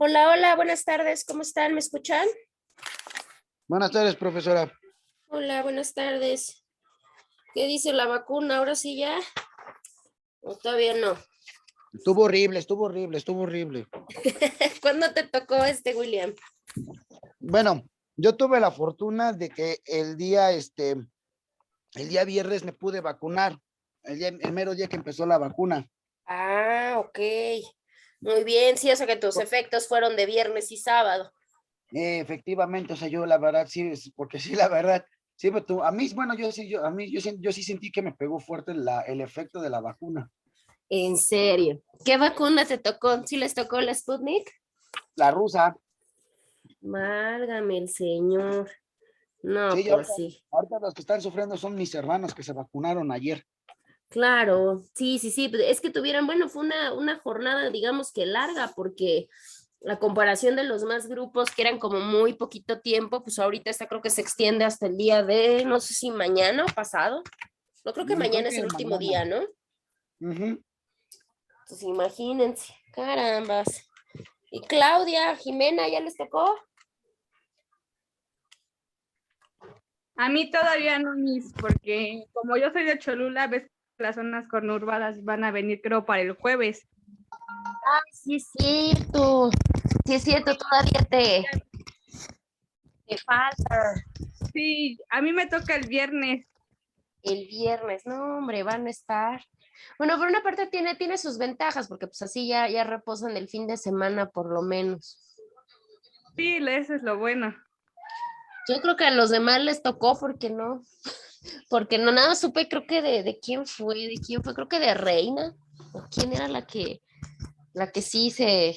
Hola, hola, buenas tardes, ¿cómo están? ¿Me escuchan? Buenas tardes, profesora. Hola, buenas tardes. ¿Qué dice la vacuna? ¿Ahora sí ya? ¿O todavía no? Estuvo horrible, estuvo horrible, estuvo horrible. ¿Cuándo te tocó William? Bueno, yo tuve la fortuna de que el día viernes me pude vacunar, el mero día que empezó la vacuna. Ah, ok. Muy bien, sí, o sea que tus efectos fueron de viernes y sábado. Efectivamente, o sea, yo la verdad sí, porque sí, la verdad, sí a mí, bueno, yo sí sentí que me pegó fuerte el efecto de la vacuna. En serio. ¿Qué vacuna te tocó? ¿Sí les tocó la Sputnik? La rusa, Válgame el señor. No, sí, pues sí. ahorita los que están sufriendo son mis hermanos que se vacunaron ayer. Claro, sí, sí, sí. Es que tuvieron, bueno, fue una jornada, digamos que larga, porque la comparación de los más grupos que eran como muy poquito tiempo, pues ahorita esta creo que se extiende hasta el día de, no sé si mañana o pasado. No creo que Creo mañana es que el último mañana. día, ¿no? Ujú. Pues imagínense, carambas. Y Claudia, Jimena, ¿ya les tocó? A mí todavía no, porque como yo soy de Cholula, ves que las zonas conurbadas van a venir creo para el jueves. Ay, sí es cierto. Sí es cierto, todavía te falta. Sí, a mí me toca el viernes. El viernes, no, hombre, van a estar. Bueno, por una parte tiene sus ventajas, porque pues así ya reposan el fin de semana por lo menos. Sí, eso es lo bueno. Yo creo que a los demás les tocó porque no nada supe, creo que de quién fue, creo que de Reina, o quién era la que sí se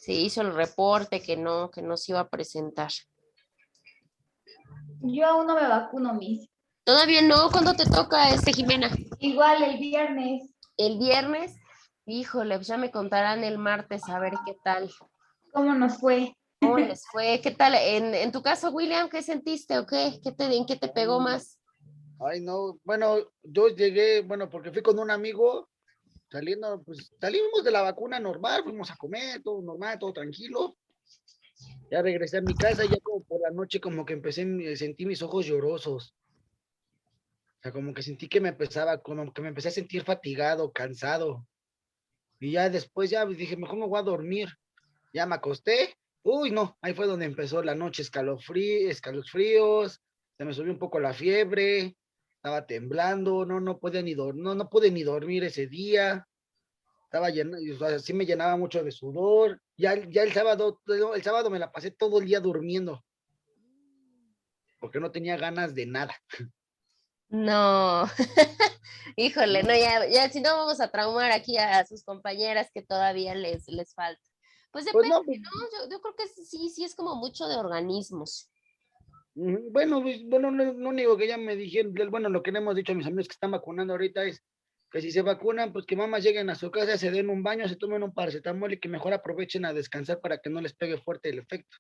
hizo el reporte que no se iba a presentar. Yo aún no me vacuno, Miss. Todavía no, ¿cuándo te toca Jimena? Igual el viernes. El viernes, híjole, pues ya me contarán el martes a ver qué tal. ¿Cómo nos fue? ¿Cómo les fue? ¿Qué tal? En tu caso, William, ¿qué sentiste o qué? ¿En qué te pegó más? Ay, no, bueno, yo llegué, bueno, porque fui con un amigo saliendo, pues salimos de la vacuna normal, fuimos a comer, todo normal, todo tranquilo. Ya regresé a mi casa y ya como por la noche como que sentí mis ojos llorosos. O sea, como que sentí que como que me empecé a sentir fatigado, cansado. Y ya después ya dije, mejor me voy a dormir. Ya me acosté. Uy, no, ahí fue donde empezó la noche, escalofríos, se me subió un poco la fiebre, estaba temblando, no podía ni dormir, no pude ni dormir ese día. Estaba lleno, o sea, sí me llenaba mucho de sudor. Ya el sábado me la pasé todo el día durmiendo, porque no tenía ganas de nada. No, híjole, no, ya, si no vamos a traumar aquí a sus compañeras que todavía les falta. Pues Pues depende, no, pues, ¿no? Yo creo que sí es como mucho de organismos. bueno, bueno, lo único que ya me dijeron, bueno, lo que le hemos dicho a mis amigos que están vacunando ahorita es que si se vacunan, pues que mamás lleguen a su casa, se den un baño, se tomen un paracetamol y que mejor aprovechen a descansar para que no les pegue fuerte el efecto.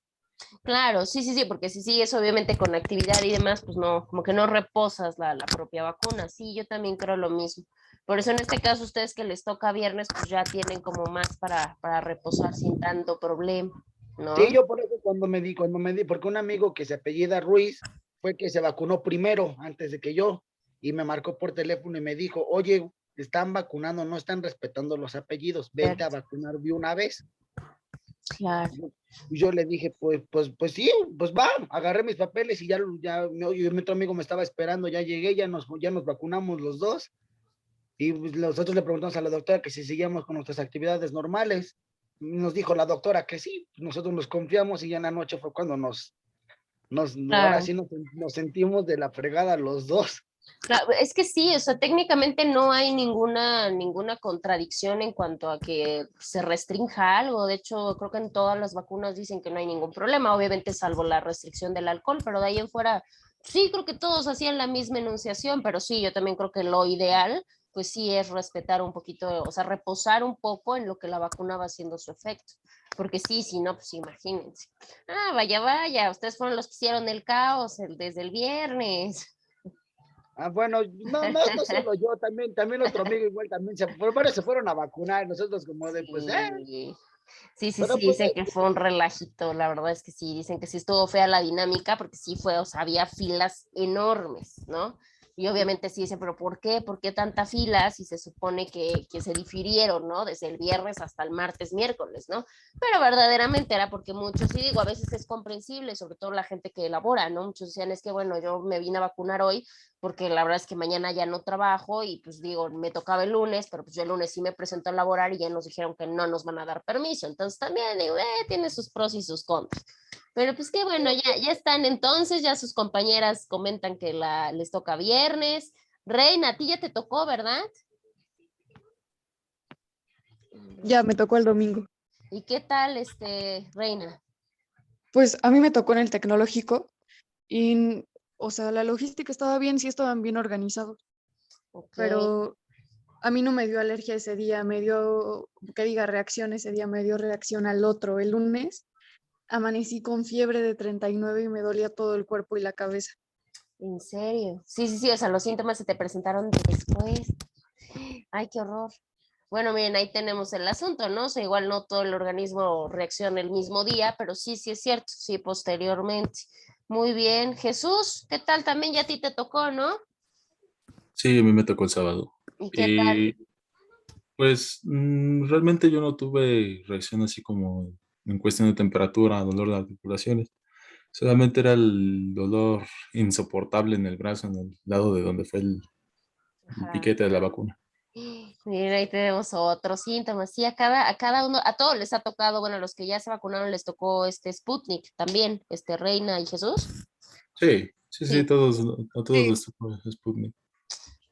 Claro, sí, porque si sigues obviamente con actividad y demás, pues no, como que no reposas la propia vacuna. Sí, yo también creo lo mismo. Por eso en este caso, ustedes que les toca viernes, pues ya tienen como más para reposar sin tanto problema, ¿no? Sí, yo por eso porque un amigo que se apellida Ruiz fue que se vacunó primero, antes de que yo, y me marcó por teléfono y me dijo, oye, están vacunando, no están respetando los apellidos, vente a vacunar de una vez. Claro. Y yo le dije, pues sí, pues va, agarré mis papeles y y otro amigo me estaba esperando, ya llegué, ya nos vacunamos los dos, y pues nosotros le preguntamos a la doctora que si seguíamos con nuestras actividades normales. Nos dijo la doctora que sí, nosotros nos confiamos y ya en la noche fue cuando ahora Claro. sí nos sentimos de la fregada los dos. Claro, es que sí, o sea, técnicamente no hay ninguna contradicción en cuanto a que se restrinja algo. De hecho, creo que en todas las vacunas dicen que no hay ningún problema, obviamente salvo la restricción del alcohol, pero de ahí en fuera, sí, creo que todos hacían la misma enunciación, pero sí, yo también creo que lo ideal, pues sí, es respetar un poquito, o sea, reposar un poco en lo que la vacuna va haciendo su efecto. Porque sí, si no, pues imagínense. Ah, vaya, ustedes fueron los que hicieron el caos desde el viernes. Bueno, no solo yo, también otro amigo igual también varios se fueron a vacunar, nosotros como de, pues, Sí. Sí, sí, Pero sí, pues, dicen que fue un relajito, la verdad es que sí, dicen que sí estuvo fea la dinámica, porque sí fue, o sea, había filas enormes, ¿no? Y obviamente sí dicen, pero ¿por qué? ¿Por qué tanta fila si se supone que se difirieron, ¿no? Desde el viernes hasta el martes, miércoles, ¿no? Pero verdaderamente era porque muchos, y digo, a veces es comprensible, sobre todo la gente que elabora, ¿no? Muchos decían, es que bueno, yo me vine a vacunar hoy porque la verdad es que mañana ya no trabajo y pues digo, me tocaba el lunes, pero pues yo el lunes sí me presento a laborar y ya nos dijeron que no nos van a dar permiso. Entonces también digo, tiene sus pros y sus contras. Pero pues qué bueno, ya están entonces, ya sus compañeras comentan que les toca viernes. Reina, a ti ya te tocó, ¿verdad? Ya me tocó el domingo. ¿Y qué tal, Reina? Pues a mí me tocó en el tecnológico y, o sea, la logística estaba bien, sí estaban bien organizados, Ok. pero a mí no me dio alergia ese día, me dio, que diga reacción ese día, me dio reacción al otro. El lunes amanecí con fiebre de 39 y me dolía todo el cuerpo y la cabeza. ¿En serio? Sí, sí, sí, o sea, los síntomas se te presentaron después. Ay, qué horror. Bueno, miren, ahí tenemos el asunto, ¿no? O sea, igual no todo el organismo reacciona el mismo día, pero sí, sí es cierto, sí, posteriormente. Muy bien. Jesús, ¿qué tal? También ya a ti te tocó, ¿no? Sí, a mí me tocó el sábado. ¿Y qué tal? Y pues realmente yo no tuve reacción así como en cuestión de temperatura, dolor de articulaciones. Solamente era el dolor insoportable en el brazo, en el lado de donde fue el Ajá. piquete de la vacuna. Miren, ahí tenemos otros síntomas. Sí, a cada uno, a todos les ha tocado, bueno, a los que ya se vacunaron les tocó este Sputnik también, Reina y Jesús. Sí, sí, sí, Sí. a todos les tocó Sputnik.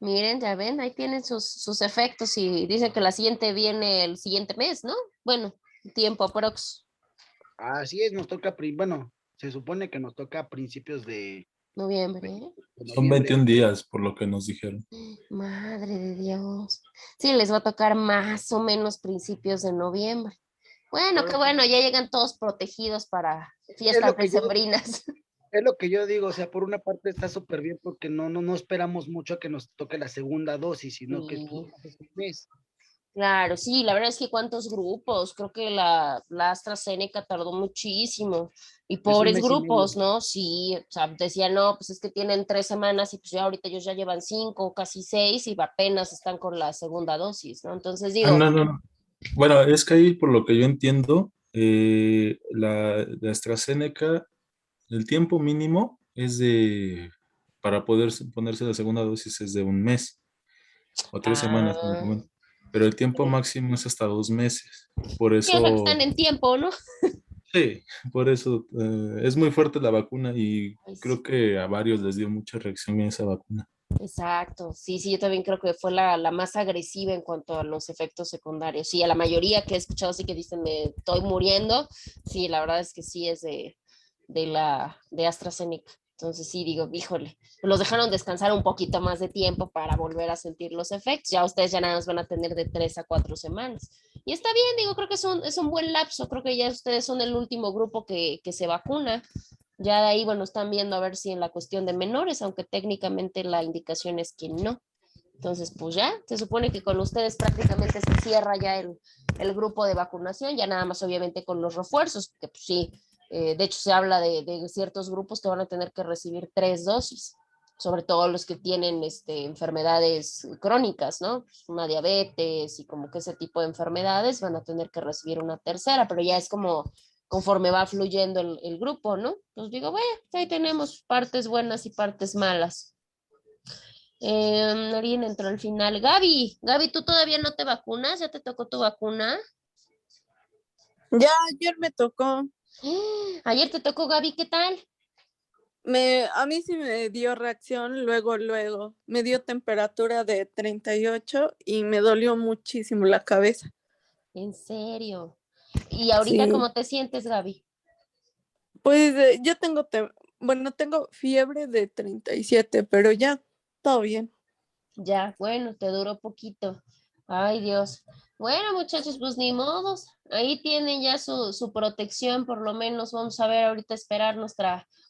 Miren, ya ven, ahí tienen sus efectos y dicen que la siguiente viene el siguiente mes, ¿no? Bueno, tiempo aprox. así es, nos toca, bueno, se supone que nos toca a principios Noviembre, de, ¿eh? de Son noviembre. 21 días, por lo que nos dijeron. Madre de Dios. Sí, les va a tocar más o menos principios de noviembre. Bueno, qué Pero pues, bueno, ya llegan todos protegidos para es fiestas lo que yo, decembrinas. es lo que yo digo, o sea, por una parte está súper bien porque no esperamos mucho a que nos toque la segunda dosis, sino que tú Sí, haces un mes. claro, sí, la verdad es que cuántos grupos, creo que la AstraZeneca tardó muchísimo y Es un pobres mes y medio. grupos, ¿no? Sí, o sea, decían, no, pues es que tienen 3 semanas y pues ya ahorita ellos ya llevan 5, casi 6 y apenas están con la segunda dosis, ¿no? Entonces Ah, digo, no, no, no. Bueno, es que ahí, por lo que yo entiendo, la AstraZeneca, el tiempo mínimo es para poder ponerse la segunda dosis es de un mes o 3 semanas, me lo ah, comentan. Pero el tiempo máximo es hasta 2 meses. Por sí, o sea, que están eso, en tiempo, ¿no? sí, por eso es muy fuerte la vacuna y Ay, sí. creo que a varios les dio mucha reacción a esa vacuna. Exacto, sí, sí, yo también creo que fue la más agresiva en cuanto a los efectos secundarios. Sí, a la mayoría que he escuchado sí que dicen me estoy muriendo, sí, la verdad es que sí es de AstraZeneca. Entonces sí, digo, híjole, los dejaron descansar un poquito más de tiempo para volver a sentir los efectos. Ya ustedes ya nada más van a tener de 3 a 4 semanas. Y está bien, digo, creo que es un buen lapso, creo que ya ustedes son el último grupo que se vacuna. Ya de ahí, bueno, están viendo a ver si en la cuestión de menores, aunque técnicamente la indicación es que no. Entonces, pues ya, se supone que con ustedes prácticamente se cierra ya el grupo de vacunación, ya nada más obviamente con los refuerzos, que pues sí, de hecho se habla de ciertos grupos que van a tener que recibir 3 dosis, sobre todo los que tienen enfermedades crónicas, ¿no? Pues una diabetes y como que ese tipo de enfermedades van a tener que recibir una tercera, pero ya es como conforme va fluyendo el grupo, ¿no? Pues digo, bueno, ahí tenemos partes buenas y partes malas. Alguien entró al final. Gaby, ¿tú todavía no te vacunas? ¿Ya te tocó tu vacuna? Ya ayer me tocó, Ayer te tocó, Gaby, ¿qué tal? a mí sí me dio reacción luego, me dio temperatura de 38 y me dolió muchísimo la cabeza. En serio. ¿Y ahorita Sí, cómo te sientes, Gaby? pues yo tengo fiebre de 37, pero ya todo bien. Ya, bueno, te duró poquito. Ay, Dios. Bueno, muchachos, pues ni modos. Ahí tienen ya su protección, por lo menos vamos a ver ahorita esperar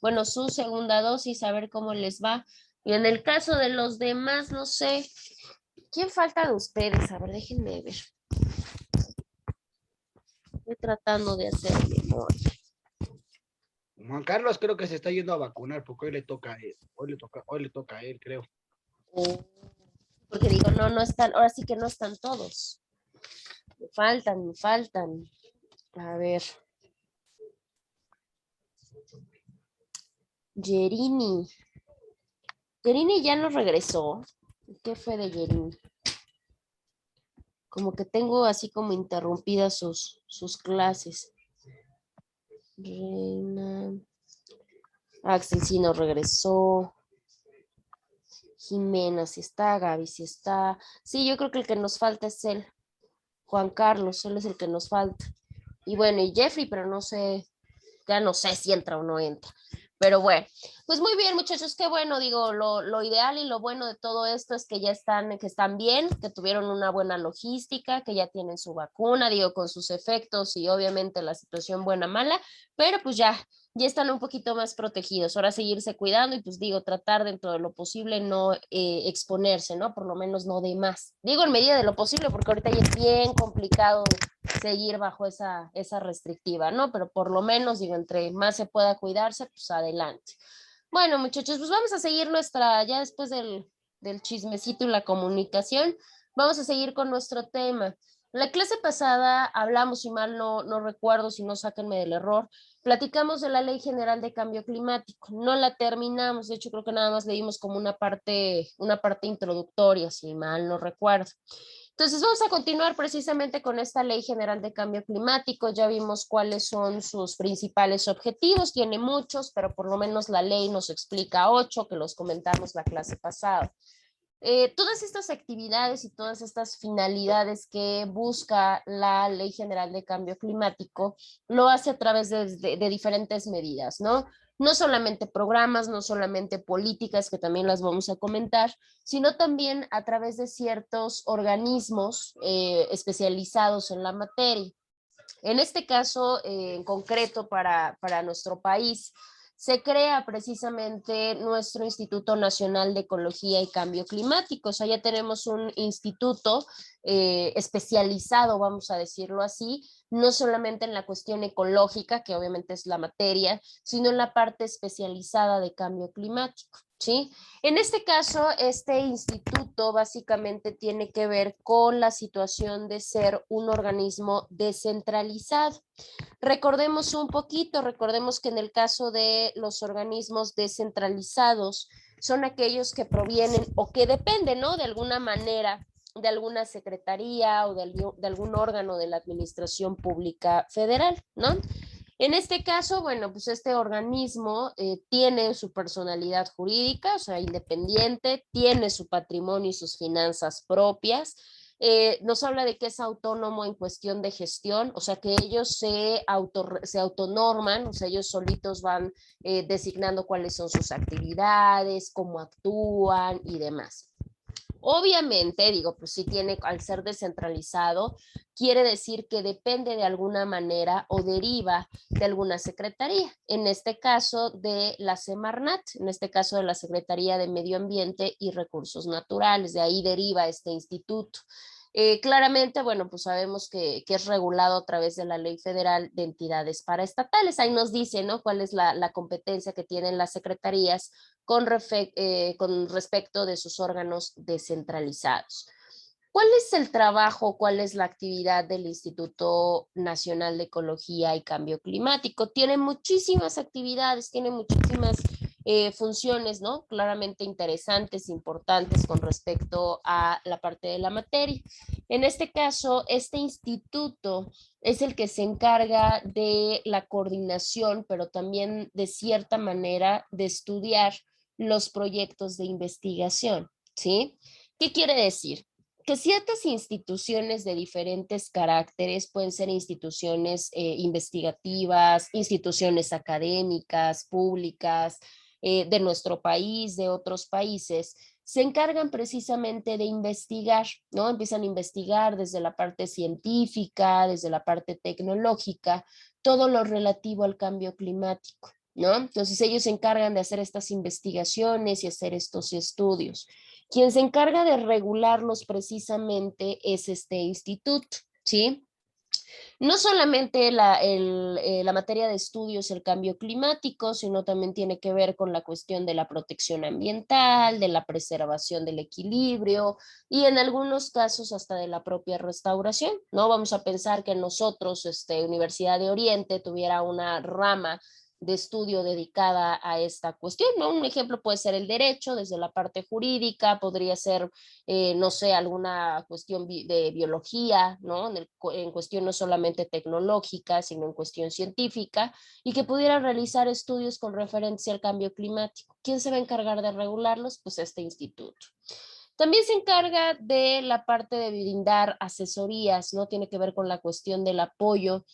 bueno, su segunda dosis, a ver cómo les va. Y en el caso de los demás, no sé, ¿quién falta de ustedes? A ver, déjenme ver. Estoy tratando de hacer memoria. Juan Carlos creo que se está yendo a vacunar porque hoy le toca a él. Hoy le toca a él, creo. Porque digo, no están, ahora sí que no están todos. Me faltan. A ver. Yerini ya no regresó. ¿Qué fue de Yerini? Como que tengo así como interrumpidas sus clases. Reina. Axel sí no regresó. Jimena sí está, Gaby sí está. Sí, yo creo que el que nos falta es él. Juan Carlos, él es el que nos falta. Y bueno, y Jeffrey, pero no sé, ya no sé si entra o no entra. Pero bueno, pues muy bien, muchachos, qué bueno, digo, lo ideal y lo bueno de todo esto es que ya están bien, que tuvieron una buena logística, que ya tienen su vacuna, digo, con sus efectos y obviamente la situación buena, mala, pero pues ya están un poquito más protegidos. Ahora seguirse cuidando y pues digo, tratar dentro de lo posible no exponerse, ¿no? Por lo menos no de más. Digo en medida de lo posible porque ahorita ya es bien complicado seguir bajo esa restrictiva, ¿no? Pero por lo menos, digo, entre más se pueda cuidarse, pues adelante. Bueno, muchachos, pues vamos a seguir ya después del chismecito y la comunicación, vamos a seguir con nuestro tema. La clase pasada hablamos, si mal no recuerdo, si no sáquenme del error, platicamos de la Ley General de Cambio Climático, no la terminamos, de hecho creo que nada más leímos como una parte introductoria, si mal no recuerdo. Entonces vamos a continuar precisamente con esta Ley General de Cambio Climático. Ya vimos cuáles son sus principales objetivos, tiene muchos, pero por lo menos la ley nos explica 8, que los comentamos la clase pasada. Todas estas actividades y todas estas finalidades que busca la Ley General de Cambio Climático lo hace a través de diferentes medidas, ¿no? No solamente programas, no solamente políticas, que también las vamos a comentar, sino también a través de ciertos organismos especializados en la materia. En este caso, en concreto para nuestro país, se crea precisamente nuestro Instituto Nacional de Ecología y Cambio Climático. O sea, ya tenemos un instituto especializado, vamos a decirlo así, no solamente en la cuestión ecológica, que obviamente es la materia, sino en la parte especializada de cambio climático. ¿Sí? En este caso, este instituto básicamente tiene que ver con la situación de ser un organismo descentralizado. Recordemos un poquito, recordemos que en el caso de los organismos descentralizados son aquellos que provienen o que dependen, ¿no? De alguna manera de alguna secretaría o de algún órgano de la administración pública federal, ¿no? En este caso, bueno, pues este organismo tiene su personalidad jurídica, o sea, independiente, tiene su patrimonio y sus finanzas propias. Nos habla de que es autónomo en cuestión de gestión, o sea, que ellos se autonorman, o sea, ellos solitos van designando cuáles son sus actividades, cómo actúan y demás. Obviamente, digo, pues sí tiene, al ser descentralizado, quiere decir que depende de alguna manera o deriva de alguna secretaría, en este caso de la Semarnat, en este caso de la Secretaría de Medio Ambiente y Recursos Naturales, de ahí deriva este instituto. Claramente, bueno, pues sabemos que es regulado a través de la Ley Federal de Entidades Paraestatales. Ahí nos dice, ¿no?, cuál es la competencia que tienen las secretarías con respecto de sus órganos descentralizados. ¿Cuál es el trabajo, cuál es la actividad del Instituto Nacional de Ecología y Cambio Climático? Tiene muchísimas actividades, tiene muchísimas funciones, ¿no? Claramente interesantes, importantes con respecto a la parte de la materia. En este caso, este instituto es el que se encarga de la coordinación, pero también de cierta manera de estudiar los proyectos de investigación, ¿sí? ¿Qué quiere decir? Que ciertas instituciones de diferentes caracteres, pueden ser instituciones investigativas, instituciones académicas, públicas, de nuestro país, de otros países, se encargan precisamente de investigar, ¿no? Empiezan a investigar desde la parte científica, desde la parte tecnológica, todo lo relativo al cambio climático, ¿no? Entonces ellos se encargan de hacer estas investigaciones y hacer estos estudios. Quien se encarga de regularlos precisamente es este instituto, ¿sí? No solamente la materia de estudios el cambio climático, sino también tiene que ver con la cuestión de la protección ambiental, de la preservación del equilibrio y en algunos casos hasta de la propia restauración, ¿no? Vamos a pensar que nosotros, Universidad de Oriente, tuviera una rama de estudio dedicada a esta cuestión, ¿no? Un ejemplo puede ser el derecho desde la parte jurídica, podría ser no sé, alguna cuestión de biología, ¿no? En cuestión no solamente tecnológica, sino en cuestión científica, y que pudiera realizar estudios con referencia al cambio climático. ¿Quién se va a encargar de regularlos? Pues este instituto. También se encarga de la parte de brindar asesorías, ¿no? Tiene que ver con la cuestión del apoyo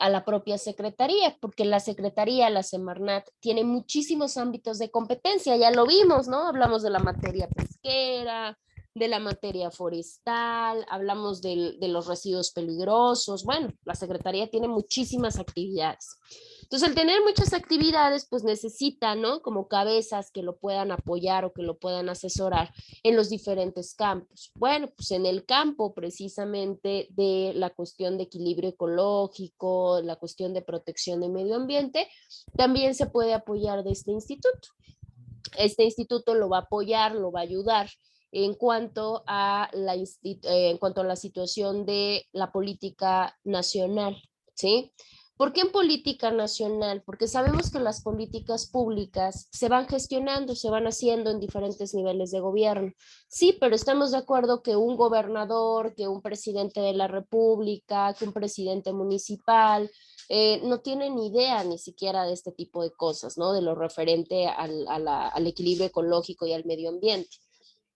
a la propia secretaría, porque la secretaría, la Semarnat, tiene muchísimos ámbitos de competencia, ya lo vimos, ¿no? Hablamos de la materia pesquera, de la materia forestal, hablamos de los residuos peligrosos, bueno, la secretaría tiene muchísimas actividades. Entonces, al tener muchas actividades, pues necesita, ¿no? Como cabezas que lo puedan apoyar o que lo puedan asesorar en los diferentes campos. Bueno, pues en el campo precisamente de la cuestión de equilibrio ecológico, la cuestión de protección del medio ambiente, también se puede apoyar de este instituto. Este instituto lo va a apoyar, lo va a ayudar en cuanto a la situación de la política nacional, ¿sí? ¿Por qué en política nacional? Porque sabemos que las políticas públicas se van gestionando, se van haciendo en diferentes niveles de gobierno. Sí, pero estamos de acuerdo que un gobernador, que un presidente de la República, que un presidente municipal, no tienen idea ni siquiera de este tipo de cosas, ¿no? De lo referente al equilibrio ecológico y al medio ambiente.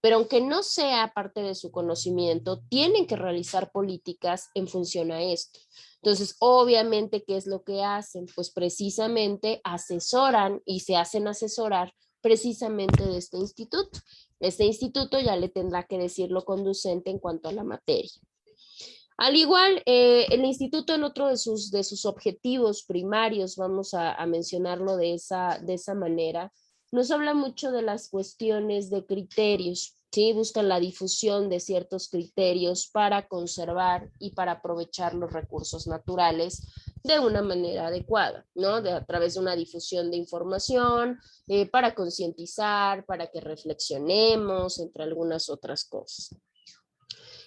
Pero aunque no sea parte de su conocimiento, tienen que realizar políticas en función a esto. Entonces, obviamente, ¿qué es lo que hacen? Pues precisamente asesoran y se hacen asesorar precisamente de este instituto. Este instituto ya le tendrá que decir lo conducente en cuanto a la materia. Al igual, el instituto en otro de sus objetivos primarios, vamos a mencionarlo de esa manera, nos habla mucho de las cuestiones de criterios, ¿sí? Buscan la difusión de ciertos criterios para conservar y para aprovechar los recursos naturales de una manera adecuada, ¿no? A través de una difusión de información, para concientizar, para que reflexionemos, entre algunas otras cosas.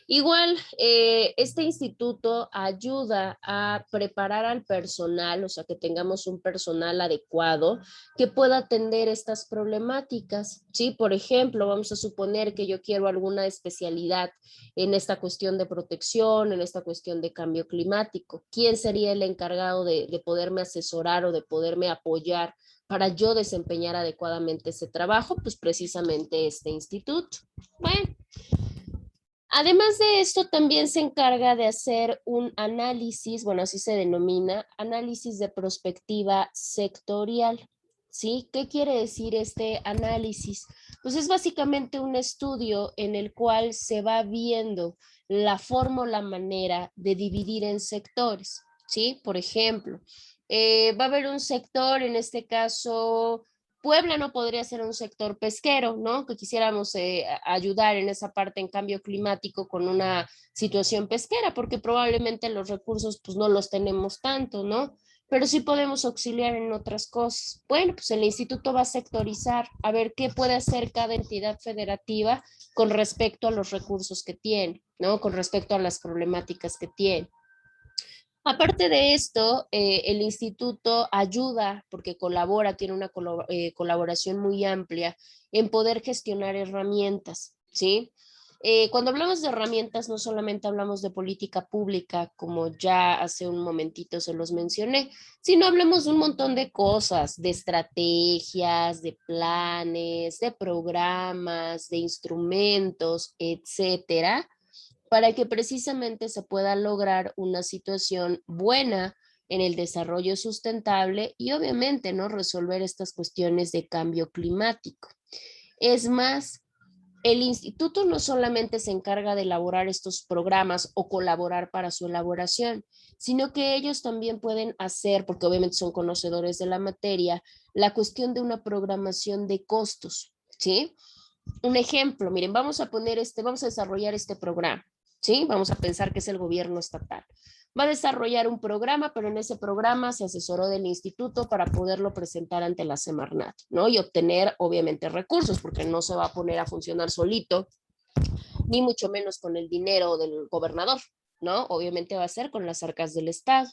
Igual, este instituto ayuda a preparar al personal, o sea, que tengamos un personal adecuado que pueda atender estas problemáticas, ¿sí? Por ejemplo, vamos a suponer que yo quiero alguna especialidad en esta cuestión de protección, en esta cuestión de cambio climático. ¿Quién sería el encargado de poderme asesorar o de poderme apoyar para yo desempeñar adecuadamente ese trabajo? Pues precisamente este instituto. Bueno. Además de esto, también se encarga de hacer un análisis, bueno, así se denomina, análisis de perspectiva sectorial, ¿sí? ¿Qué quiere decir este análisis? Pues es básicamente un estudio en el cual se va viendo la forma o la manera de dividir en sectores, ¿sí? Por ejemplo, va a haber un sector, en este caso Puebla no podría ser un sector pesquero, ¿no? Que quisiéramos ayudar en esa parte en cambio climático con una situación pesquera, porque probablemente los recursos pues no los tenemos tanto, ¿no? Pero sí podemos auxiliar en otras cosas. Bueno, pues el instituto va a sectorizar, a ver qué puede hacer cada entidad federativa con respecto a los recursos que tiene, ¿no? Con respecto a las problemáticas que tiene. Aparte de esto, el instituto ayuda, porque colabora, tiene una colaboración muy amplia en poder gestionar herramientas, ¿sí? Cuando hablamos de herramientas, no solamente hablamos de política pública, como ya hace un momentito se los mencioné, sino hablamos de un montón de cosas, de estrategias, de planes, de programas, de instrumentos, etcétera, para que precisamente se pueda lograr una situación buena en el desarrollo sustentable y obviamente no resolver estas cuestiones de cambio climático. Es más, el instituto no solamente se encarga de elaborar estos programas o colaborar para su elaboración, sino que ellos también pueden hacer, porque obviamente son conocedores de la materia, la cuestión de una programación de costos, ¿sí? Un ejemplo, miren, vamos a desarrollar este programa, ¿sí? Vamos a pensar que es el gobierno estatal. va a desarrollar un programa, pero en ese programa se asesoró del instituto para poderlo presentar ante la Semarnat, ¿no? Y obtener, obviamente, recursos, porque no se va a poner a funcionar solito, ni mucho menos con el dinero del gobernador, ¿no? Obviamente va a ser con las arcas del Estado.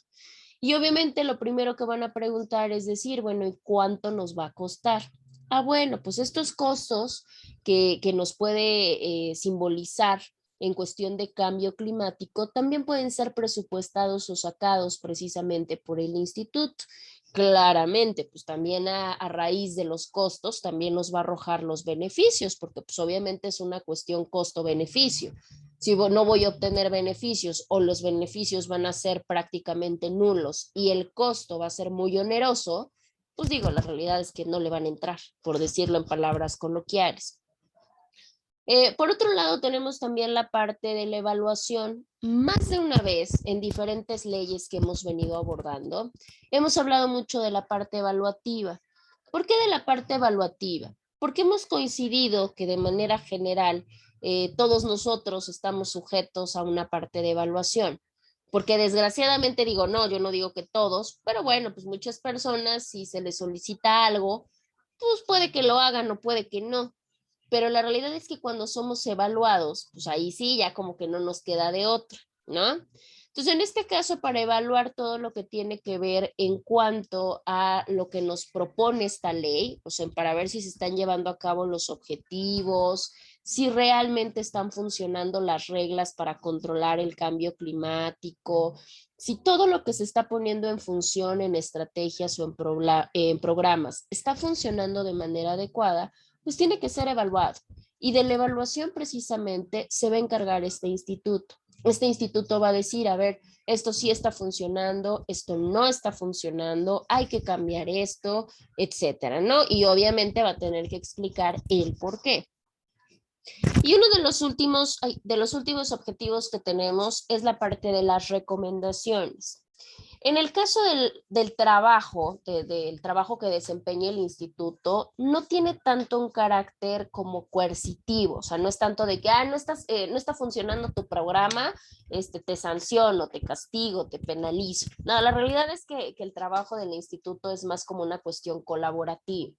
Y obviamente lo primero que van a preguntar es decir, bueno, ¿y cuánto nos va a costar? Ah, bueno, pues estos costos que nos puede simbolizar en cuestión de cambio climático también pueden ser presupuestados o sacados precisamente por el instituto. Claramente, pues también a raíz de los costos también nos va a arrojar los beneficios, porque pues obviamente es una cuestión costo-beneficio. Si no voy a obtener beneficios o los beneficios van a ser prácticamente nulos y el costo va a ser muy oneroso, pues digo, la realidad es que no le van a entrar, por decirlo en palabras coloquiales. Por otro lado, tenemos también la parte de la evaluación. Más de una vez en diferentes leyes que hemos venido abordando, hemos hablado mucho de la parte evaluativa. ¿Por qué de la parte evaluativa? Porque hemos coincidido que de manera general todos nosotros estamos sujetos a una parte de evaluación. Porque desgraciadamente digo, no, yo no digo que todos, pero bueno, pues muchas personas, si se les solicita algo, pues puede que lo hagan o puede que no. Pero la realidad es que cuando somos evaluados, pues ahí sí, ya como que no nos queda de otra, ¿no? Entonces, en este caso, para evaluar todo lo que tiene que ver en cuanto a lo que nos propone esta ley, o sea, para ver si se están llevando a cabo los objetivos, si realmente están funcionando las reglas para controlar el cambio climático, si todo lo que se está poniendo en función en estrategias o en programas está funcionando de manera adecuada, pues tiene que ser evaluado. Y de la evaluación precisamente se va a encargar este instituto. Este instituto va a decir, a ver, esto sí está funcionando, esto no está funcionando, hay que cambiar esto, etcétera, ¿no? Y obviamente va a tener que explicar el por qué. Y uno de los últimos objetivos que tenemos es la parte de las recomendaciones. En el caso del trabajo, del trabajo que desempeña el instituto, no tiene tanto un carácter como coercitivo, o sea, no es tanto de que, no está funcionando tu programa, te sanciono, te castigo, te penalizo. No, la realidad es que el trabajo del instituto es más como una cuestión colaborativa.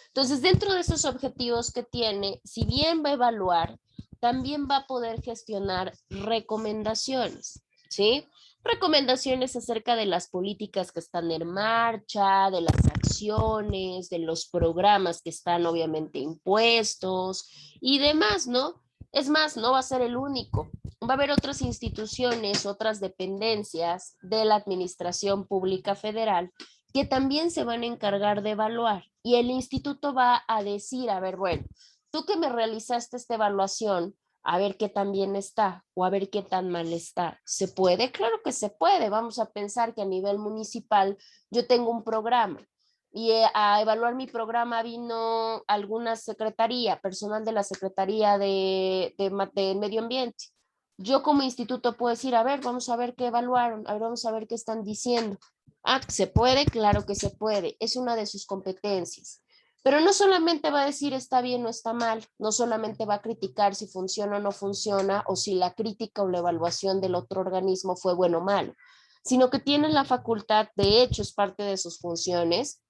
Entonces, dentro de esos objetivos que tiene, si bien va a evaluar, también va a poder gestionar recomendaciones, ¿sí? Recomendaciones acerca de las políticas que están en marcha, de las acciones, de los programas que están obviamente impuestos y demás, ¿no? Es más, no va a ser el único. Va a haber otras instituciones, otras dependencias de la Administración Pública Federal que también se van a encargar de evaluar y el instituto va a decir, a ver, bueno, tú que me realizaste esta evaluación, a ver qué tan bien está o a ver qué tan mal está. ¿Se puede? Claro que se puede. Vamos a pensar que a nivel municipal yo tengo un programa y a evaluar mi programa vino alguna secretaría, personal de la Secretaría de Medio Ambiente. Yo como instituto puedo decir, a ver, vamos a ver qué evaluaron, a ver, vamos a ver qué están diciendo. Ah, ¿se puede? Claro que se puede. Es una de sus competencias. Pero no solamente va a decir está bien o está mal, no solamente va a criticar si funciona o no funciona, o si la crítica o la evaluación del otro organismo fue bueno o malo, sino que tiene la facultad, de hecho es parte de sus funciones,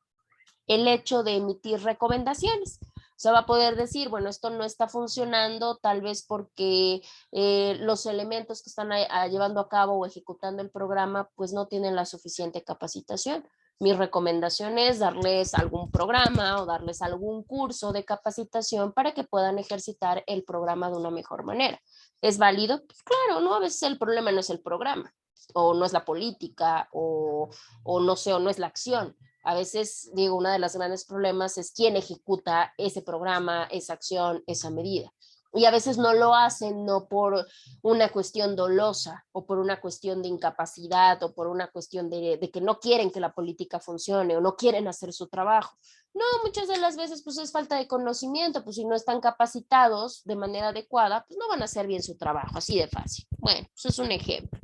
el hecho de emitir recomendaciones. O sea, va a poder decir, bueno, esto no está funcionando, tal vez porque los elementos que están llevando a cabo o ejecutando el programa, pues no tienen la suficiente capacitación. Mi recomendación es darles algún programa o darles algún curso de capacitación para que puedan ejercitar el programa de una mejor manera. ¿Es válido? Pues claro, ¿no? A veces el problema no es el programa, o no es la política, o no sé, o no es la acción. A veces, digo, uno de los grandes problemas es quién ejecuta ese programa, esa acción, esa medida. Y a veces no lo hacen no por una cuestión dolosa o por una cuestión de incapacidad o por una cuestión de que no quieren que la política funcione o no quieren hacer su trabajo. No, muchas de las veces pues es falta de conocimiento, pues si no están capacitados de manera adecuada, pues no van a hacer bien su trabajo, así de fácil. Bueno, eso es un ejemplo.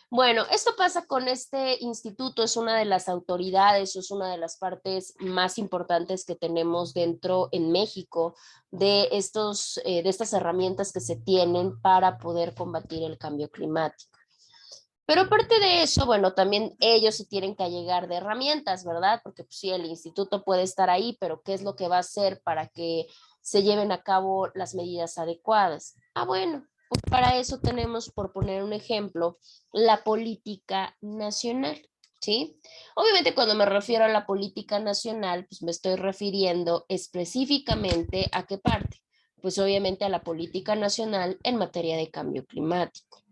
Bueno, esto pasa con este instituto, es una de las autoridades, es una de las partes más importantes que tenemos dentro en México de estas herramientas que se tienen para poder combatir el cambio climático. Pero aparte de eso, bueno, también ellos se tienen que allegar de herramientas, ¿verdad? Porque pues, sí, el instituto puede estar ahí, pero ¿qué es lo que va a hacer para que se lleven a cabo las medidas adecuadas? Ah, bueno, pues para eso tenemos, por poner un ejemplo, la política nacional, ¿sí? Obviamente cuando me refiero a la política nacional, pues me estoy refiriendo específicamente a qué parte. Pues obviamente a la política nacional en materia de cambio climático.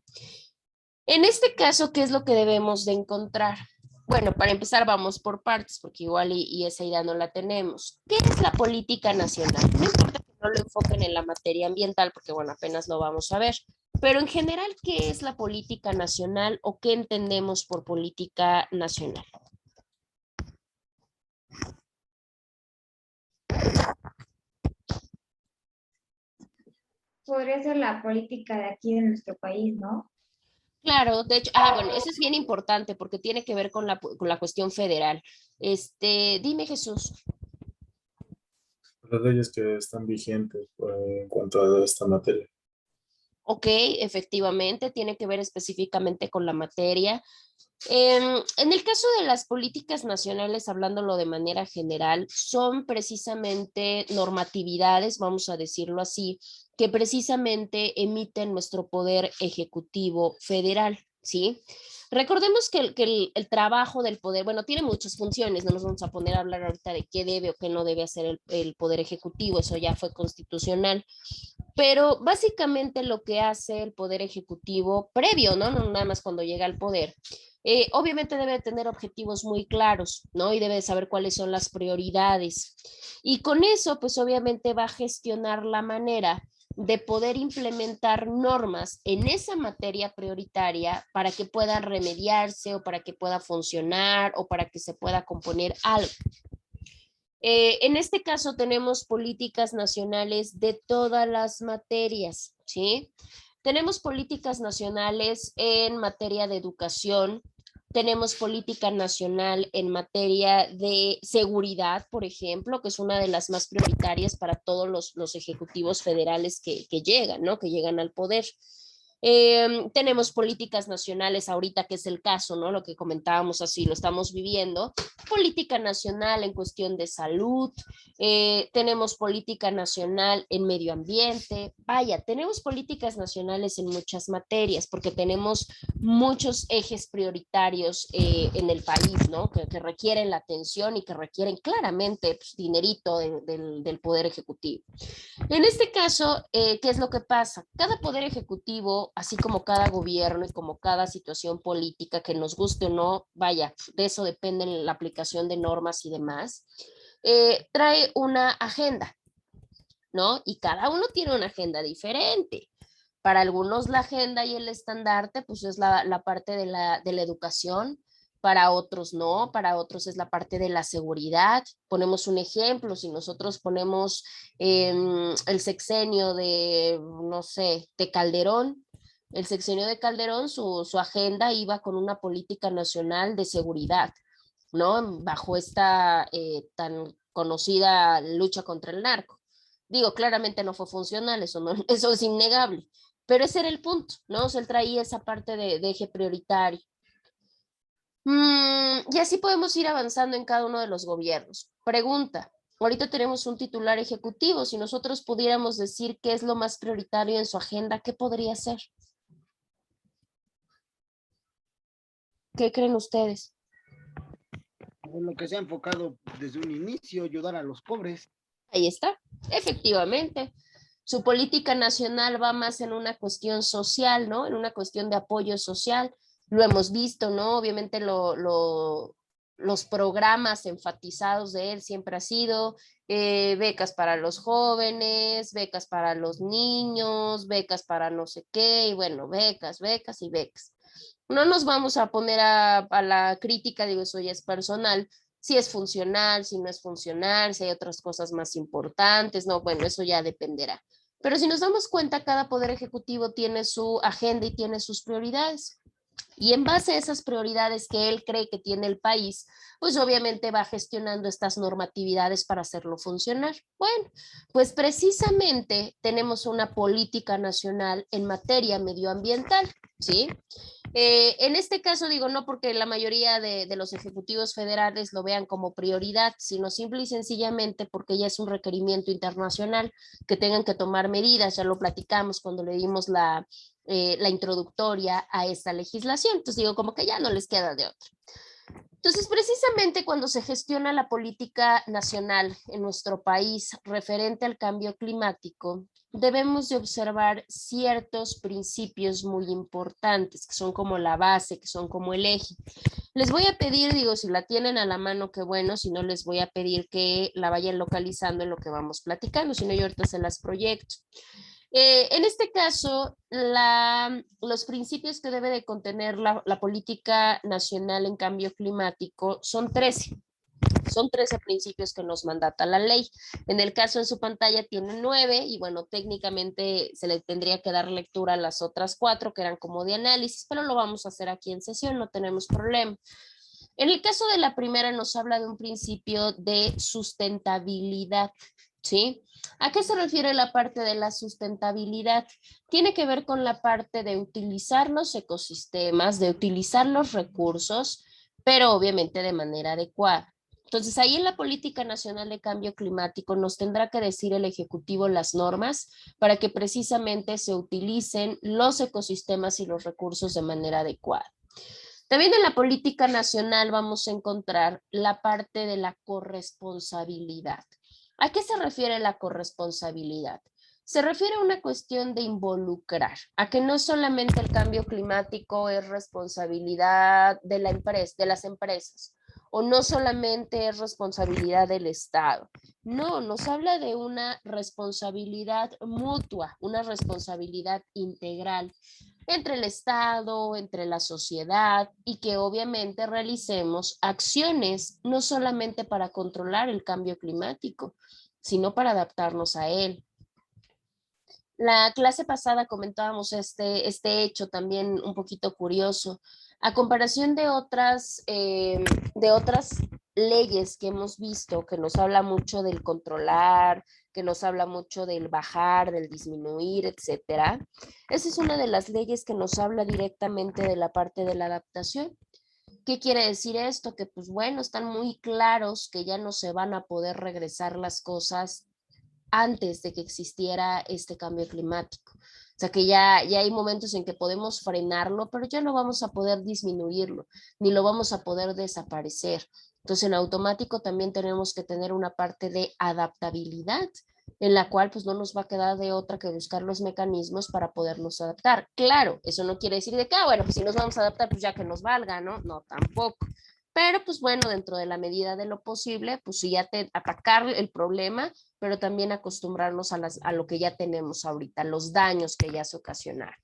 En este caso, ¿qué es lo que debemos de encontrar? Bueno, para empezar vamos por partes, porque igual y esa idea no la tenemos. ¿Qué es la política nacional? No importa que no lo enfoquen en la materia ambiental, porque bueno, apenas lo vamos a ver. Pero en general, ¿qué es la política nacional o qué entendemos por política nacional? Podría ser la política de aquí de nuestro país, ¿no? Claro, de hecho, bueno, eso es bien importante porque tiene que ver con la cuestión federal. Dime, Jesús. Las leyes que están vigentes en cuanto a esta materia. Ok, efectivamente, tiene que ver específicamente con la materia. En el caso de las políticas nacionales, hablándolo de manera general, son precisamente normatividades, vamos a decirlo así, que precisamente emiten nuestro poder ejecutivo federal, ¿sí? Recordemos que el trabajo del poder, bueno, tiene muchas funciones, no nos vamos a poner a hablar ahorita de qué debe o qué no debe hacer el poder ejecutivo, eso ya fue constitucional, pero básicamente lo que hace el poder ejecutivo previo, ¿no? No nada más cuando llega al poder, obviamente debe tener objetivos muy claros, ¿no? Y debe saber cuáles son las prioridades. Y con eso, pues obviamente va a gestionar la manera de poder implementar normas en esa materia prioritaria para que pueda remediarse o para que pueda funcionar o para que se pueda componer algo. En este caso tenemos políticas nacionales de todas las materias, ¿sí? Tenemos políticas nacionales en materia de educación, tenemos política nacional en materia de seguridad, por ejemplo, que es una de las más prioritarias para todos los ejecutivos federales que llegan, ¿no? Que llegan al poder. Tenemos políticas nacionales ahorita, que es el caso, ¿no? Lo que comentábamos así, lo estamos viviendo. Política nacional en cuestión de salud, tenemos política nacional en medio ambiente, vaya, tenemos políticas nacionales en muchas materias, porque tenemos muchos ejes prioritarios en el país, ¿no? Que requieren la atención y que requieren claramente pues, dinerito del Poder Ejecutivo. En este caso, ¿qué es lo que pasa? Cada poder ejecutivo, así como cada gobierno y como cada situación política, que nos guste o no, vaya, de eso depende la aplicación de normas y demás, trae una agenda, ¿no? Y cada uno tiene una agenda diferente. Para algunos la agenda y el estandarte, pues es la parte de la educación, para otros no, para otros es la parte de la seguridad. Ponemos un ejemplo, si nosotros ponemos el sexenio de, no sé, de Calderón, el sexenio de Calderón, su agenda iba con una política nacional de seguridad, ¿no? Bajo esta tan conocida lucha contra el narco. Digo, claramente no fue funcional, eso, no, eso es innegable, pero ese era el punto, ¿no? O sea, él traía esa parte de eje prioritario. Y así podemos ir avanzando en cada uno de los gobiernos. Pregunta, ahorita tenemos un titular ejecutivo, si nosotros pudiéramos decir qué es lo más prioritario en su agenda, ¿qué podría ser? ¿Qué creen ustedes? Lo que se ha enfocado desde un inicio, ayudar a los pobres. Ahí está, efectivamente. Su política nacional va más en una cuestión social, ¿no? En una cuestión de apoyo social. Lo hemos visto, ¿no? Obviamente los programas enfatizados de él siempre ha sido becas para los jóvenes, becas para los niños, becas para no sé qué, y bueno, becas, becas y becas. No nos vamos a poner a la crítica, digo, eso ya es personal, si es funcional, si no es funcional, si hay otras cosas más importantes, no, bueno, eso ya dependerá. Pero si nos damos cuenta, cada poder ejecutivo tiene su agenda y tiene sus prioridades. Y en base a esas prioridades que él cree que tiene el país, pues obviamente va gestionando estas normatividades para hacerlo funcionar. Bueno, pues precisamente tenemos una política nacional en materia medioambiental, ¿sí? En este caso digo no porque la mayoría de los ejecutivos federales lo vean como prioridad, sino simple y sencillamente porque ya es un requerimiento internacional que tengan que tomar medidas, ya lo platicamos cuando le dimos la introductoria a esta legislación, entonces digo como que ya no les queda de otra. Entonces, precisamente cuando se gestiona la política nacional en nuestro país referente al cambio climático, debemos de observar ciertos principios muy importantes, que son como la base, que son como el eje. Les voy a pedir, digo, si la tienen a la mano, qué bueno, si no les voy a pedir que la vayan localizando en lo que vamos platicando, si no yo ahorita se las proyecto. En este caso, los principios que debe de contener la política nacional en cambio climático son 13. Son 13 principios que nos mandata la ley. En el caso en su pantalla tiene 9 y bueno, técnicamente se le tendría que dar lectura a las otras 4 que eran como de análisis, pero lo vamos a hacer aquí en sesión, no tenemos problema. En el caso de la primera nos habla de un principio de sustentabilidad, ¿sí? ¿A qué se refiere la parte de la sustentabilidad? Tiene que ver con la parte de utilizar los ecosistemas, de utilizar los recursos, pero obviamente de manera adecuada. Entonces, ahí en la Política Nacional de Cambio Climático nos tendrá que decir el Ejecutivo las normas para que precisamente se utilicen los ecosistemas y los recursos de manera adecuada. También en la política nacional vamos a encontrar la parte de la corresponsabilidad. ¿A qué se refiere la corresponsabilidad? Se refiere a una cuestión de involucrar, a que no solamente el cambio climático es responsabilidad de la empresa, de las empresas, o no solamente es responsabilidad del Estado. No, nos habla de una responsabilidad mutua, una responsabilidad integral entre el Estado, entre la sociedad y que obviamente realicemos acciones no solamente para controlar el cambio climático, sino para adaptarnos a él. La clase pasada comentábamos este hecho también un poquito curioso. A comparación de otras leyes que hemos visto, que nos habla mucho del controlar, que nos habla mucho del bajar, del disminuir, etcétera. Esa es una de las leyes que nos habla directamente de la parte de la adaptación. ¿Qué quiere decir esto? Que pues bueno, están muy claros que ya no se van a poder regresar las cosas antes de que existiera este cambio climático. O sea que ya hay momentos en que podemos frenarlo, pero ya no vamos a poder disminuirlo, ni lo vamos a poder desaparecer. Entonces en automático también tenemos que tener una parte de adaptabilidad en la cual pues no nos va a quedar de otra que buscar los mecanismos para podernos adaptar. Claro, eso no quiere decir de que, bueno, pues si nos vamos a adaptar, pues ya que nos valga, ¿no? No, tampoco. Pero pues bueno, dentro de la medida de lo posible, pues sí atacar el problema, pero también acostumbrarnos a lo que ya tenemos ahorita, los daños que ya se ocasionaron.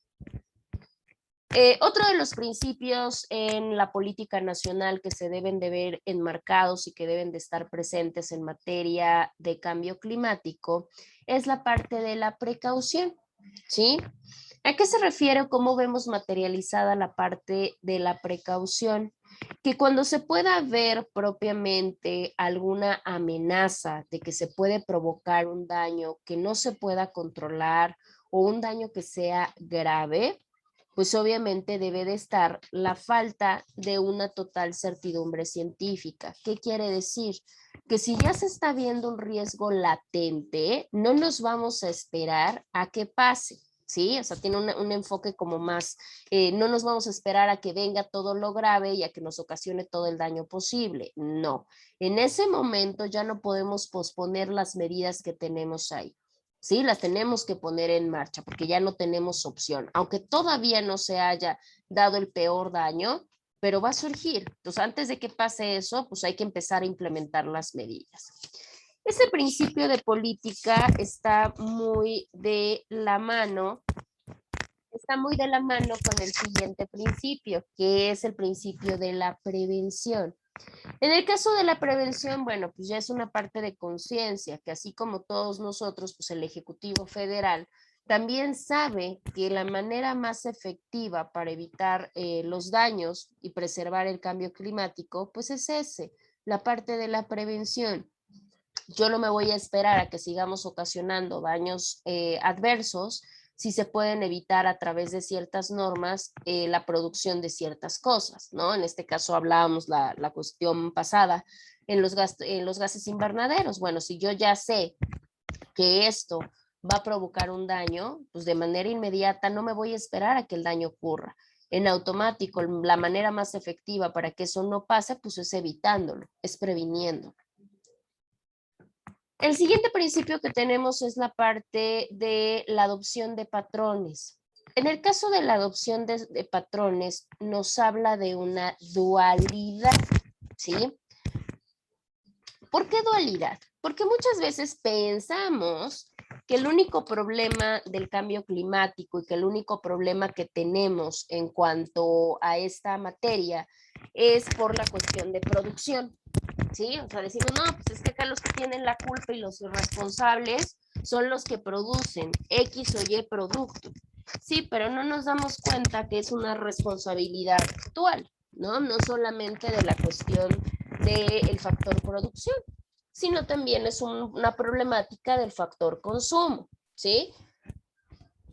Otro de los principios en la política nacional que se deben de ver enmarcados y que deben de estar presentes en materia de cambio climático es la parte de la precaución, ¿sí? ¿A qué se refiere o cómo vemos materializada la parte de la precaución? Que cuando se pueda ver propiamente alguna amenaza de que se puede provocar un daño que no se pueda controlar o un daño que sea grave, pues obviamente debe de estar la falta de una total certidumbre científica. ¿Qué quiere decir? Que si ya se está viendo un riesgo latente, no nos vamos a esperar a que pase. ¿Sí? O sea, tiene un enfoque como más, no nos vamos a esperar a que venga todo lo grave y a que nos ocasione todo el daño posible. No, en ese momento ya no podemos posponer las medidas que tenemos ahí. Sí, las tenemos que poner en marcha porque ya no tenemos opción, aunque todavía no se haya dado el peor daño, pero va a surgir. Entonces, antes de que pase eso, pues hay que empezar a implementar las medidas. Ese principio de política está muy de la mano con el siguiente principio, que es el principio de la prevención. En el caso de la prevención, bueno, pues ya es una parte de conciencia, que así como todos nosotros, pues el Ejecutivo Federal también sabe que la manera más efectiva para evitar los daños y preservar el cambio climático, pues es la parte de la prevención. Yo no me voy a esperar a que sigamos ocasionando daños adversos si se pueden evitar a través de ciertas normas la producción de ciertas cosas, ¿no? En este caso hablábamos la cuestión pasada en los gases invernaderos. Bueno, si yo ya sé que esto va a provocar un daño, pues de manera inmediata no me voy a esperar a que el daño ocurra. En automático, la manera más efectiva para que eso no pase, pues es evitándolo, es previniendo. El siguiente principio que tenemos es la parte de la adopción de patrones. En el caso de la adopción de patrones, nos habla de una dualidad, ¿sí? ¿Por qué dualidad? Porque muchas veces pensamos que el único problema del cambio climático y que el único problema que tenemos en cuanto a esta materia es por la cuestión de producción, ¿sí? O sea, decimos, no, pues es que acá los que tienen la culpa y los irresponsables son los que producen X o Y producto. Sí, pero no nos damos cuenta que es una responsabilidad actual, ¿no? No solamente de la cuestión del factor producción, sino también es una problemática del factor consumo, ¿sí?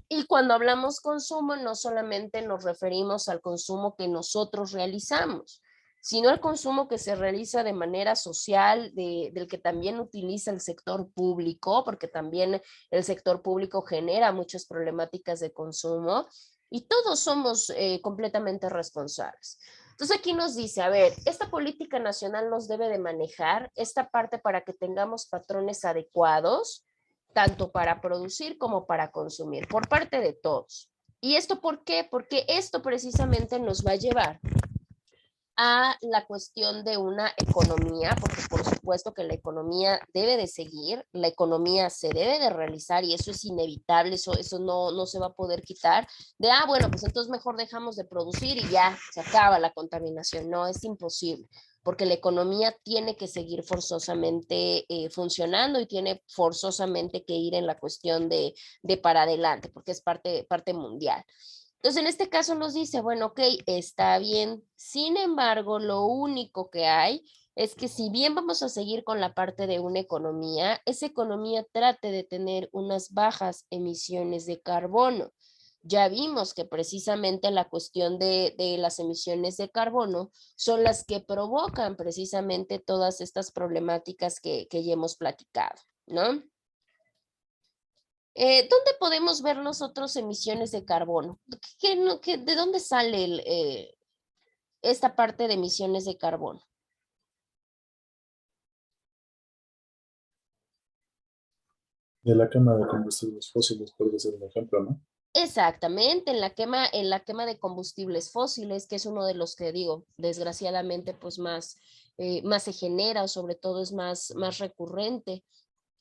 Y cuando hablamos consumo, no solamente nos referimos al consumo que nosotros realizamos, sino al consumo que se realiza de manera social, del que también utiliza el sector público, porque también el sector público genera muchas problemáticas de consumo, y todos somos completamente responsables. Entonces aquí nos dice, a ver, esta política nacional nos debe de manejar esta parte para que tengamos patrones adecuados, tanto para producir como para consumir, por parte de todos. ¿Y esto por qué? Porque esto precisamente nos va a llevar a la cuestión de una economía, porque por supuesto que la economía debe de seguir, la economía se debe de realizar y eso es inevitable, eso no se va a poder quitar, de, bueno, pues entonces mejor dejamos de producir y ya se acaba la contaminación. No, es imposible, porque la economía tiene que seguir forzosamente funcionando y tiene forzosamente que ir en la cuestión de para adelante, porque es parte mundial. Entonces, en este caso nos dice, bueno, ok, está bien. Sin embargo, lo único que hay es que si bien vamos a seguir con la parte de una economía, esa economía trate de tener unas bajas emisiones de carbono. Ya vimos que precisamente la cuestión de las emisiones de carbono son las que provocan precisamente todas estas problemáticas que ya hemos platicado, ¿no? ¿Dónde podemos ver nosotros emisiones de carbono? ¿De dónde sale esta parte de emisiones de carbono? De la quema de combustibles fósiles, puede ser un ejemplo, ¿no? Exactamente, en la quema de combustibles fósiles, que es uno de los que digo, desgraciadamente, pues más se genera, o sobre todo es más recurrente.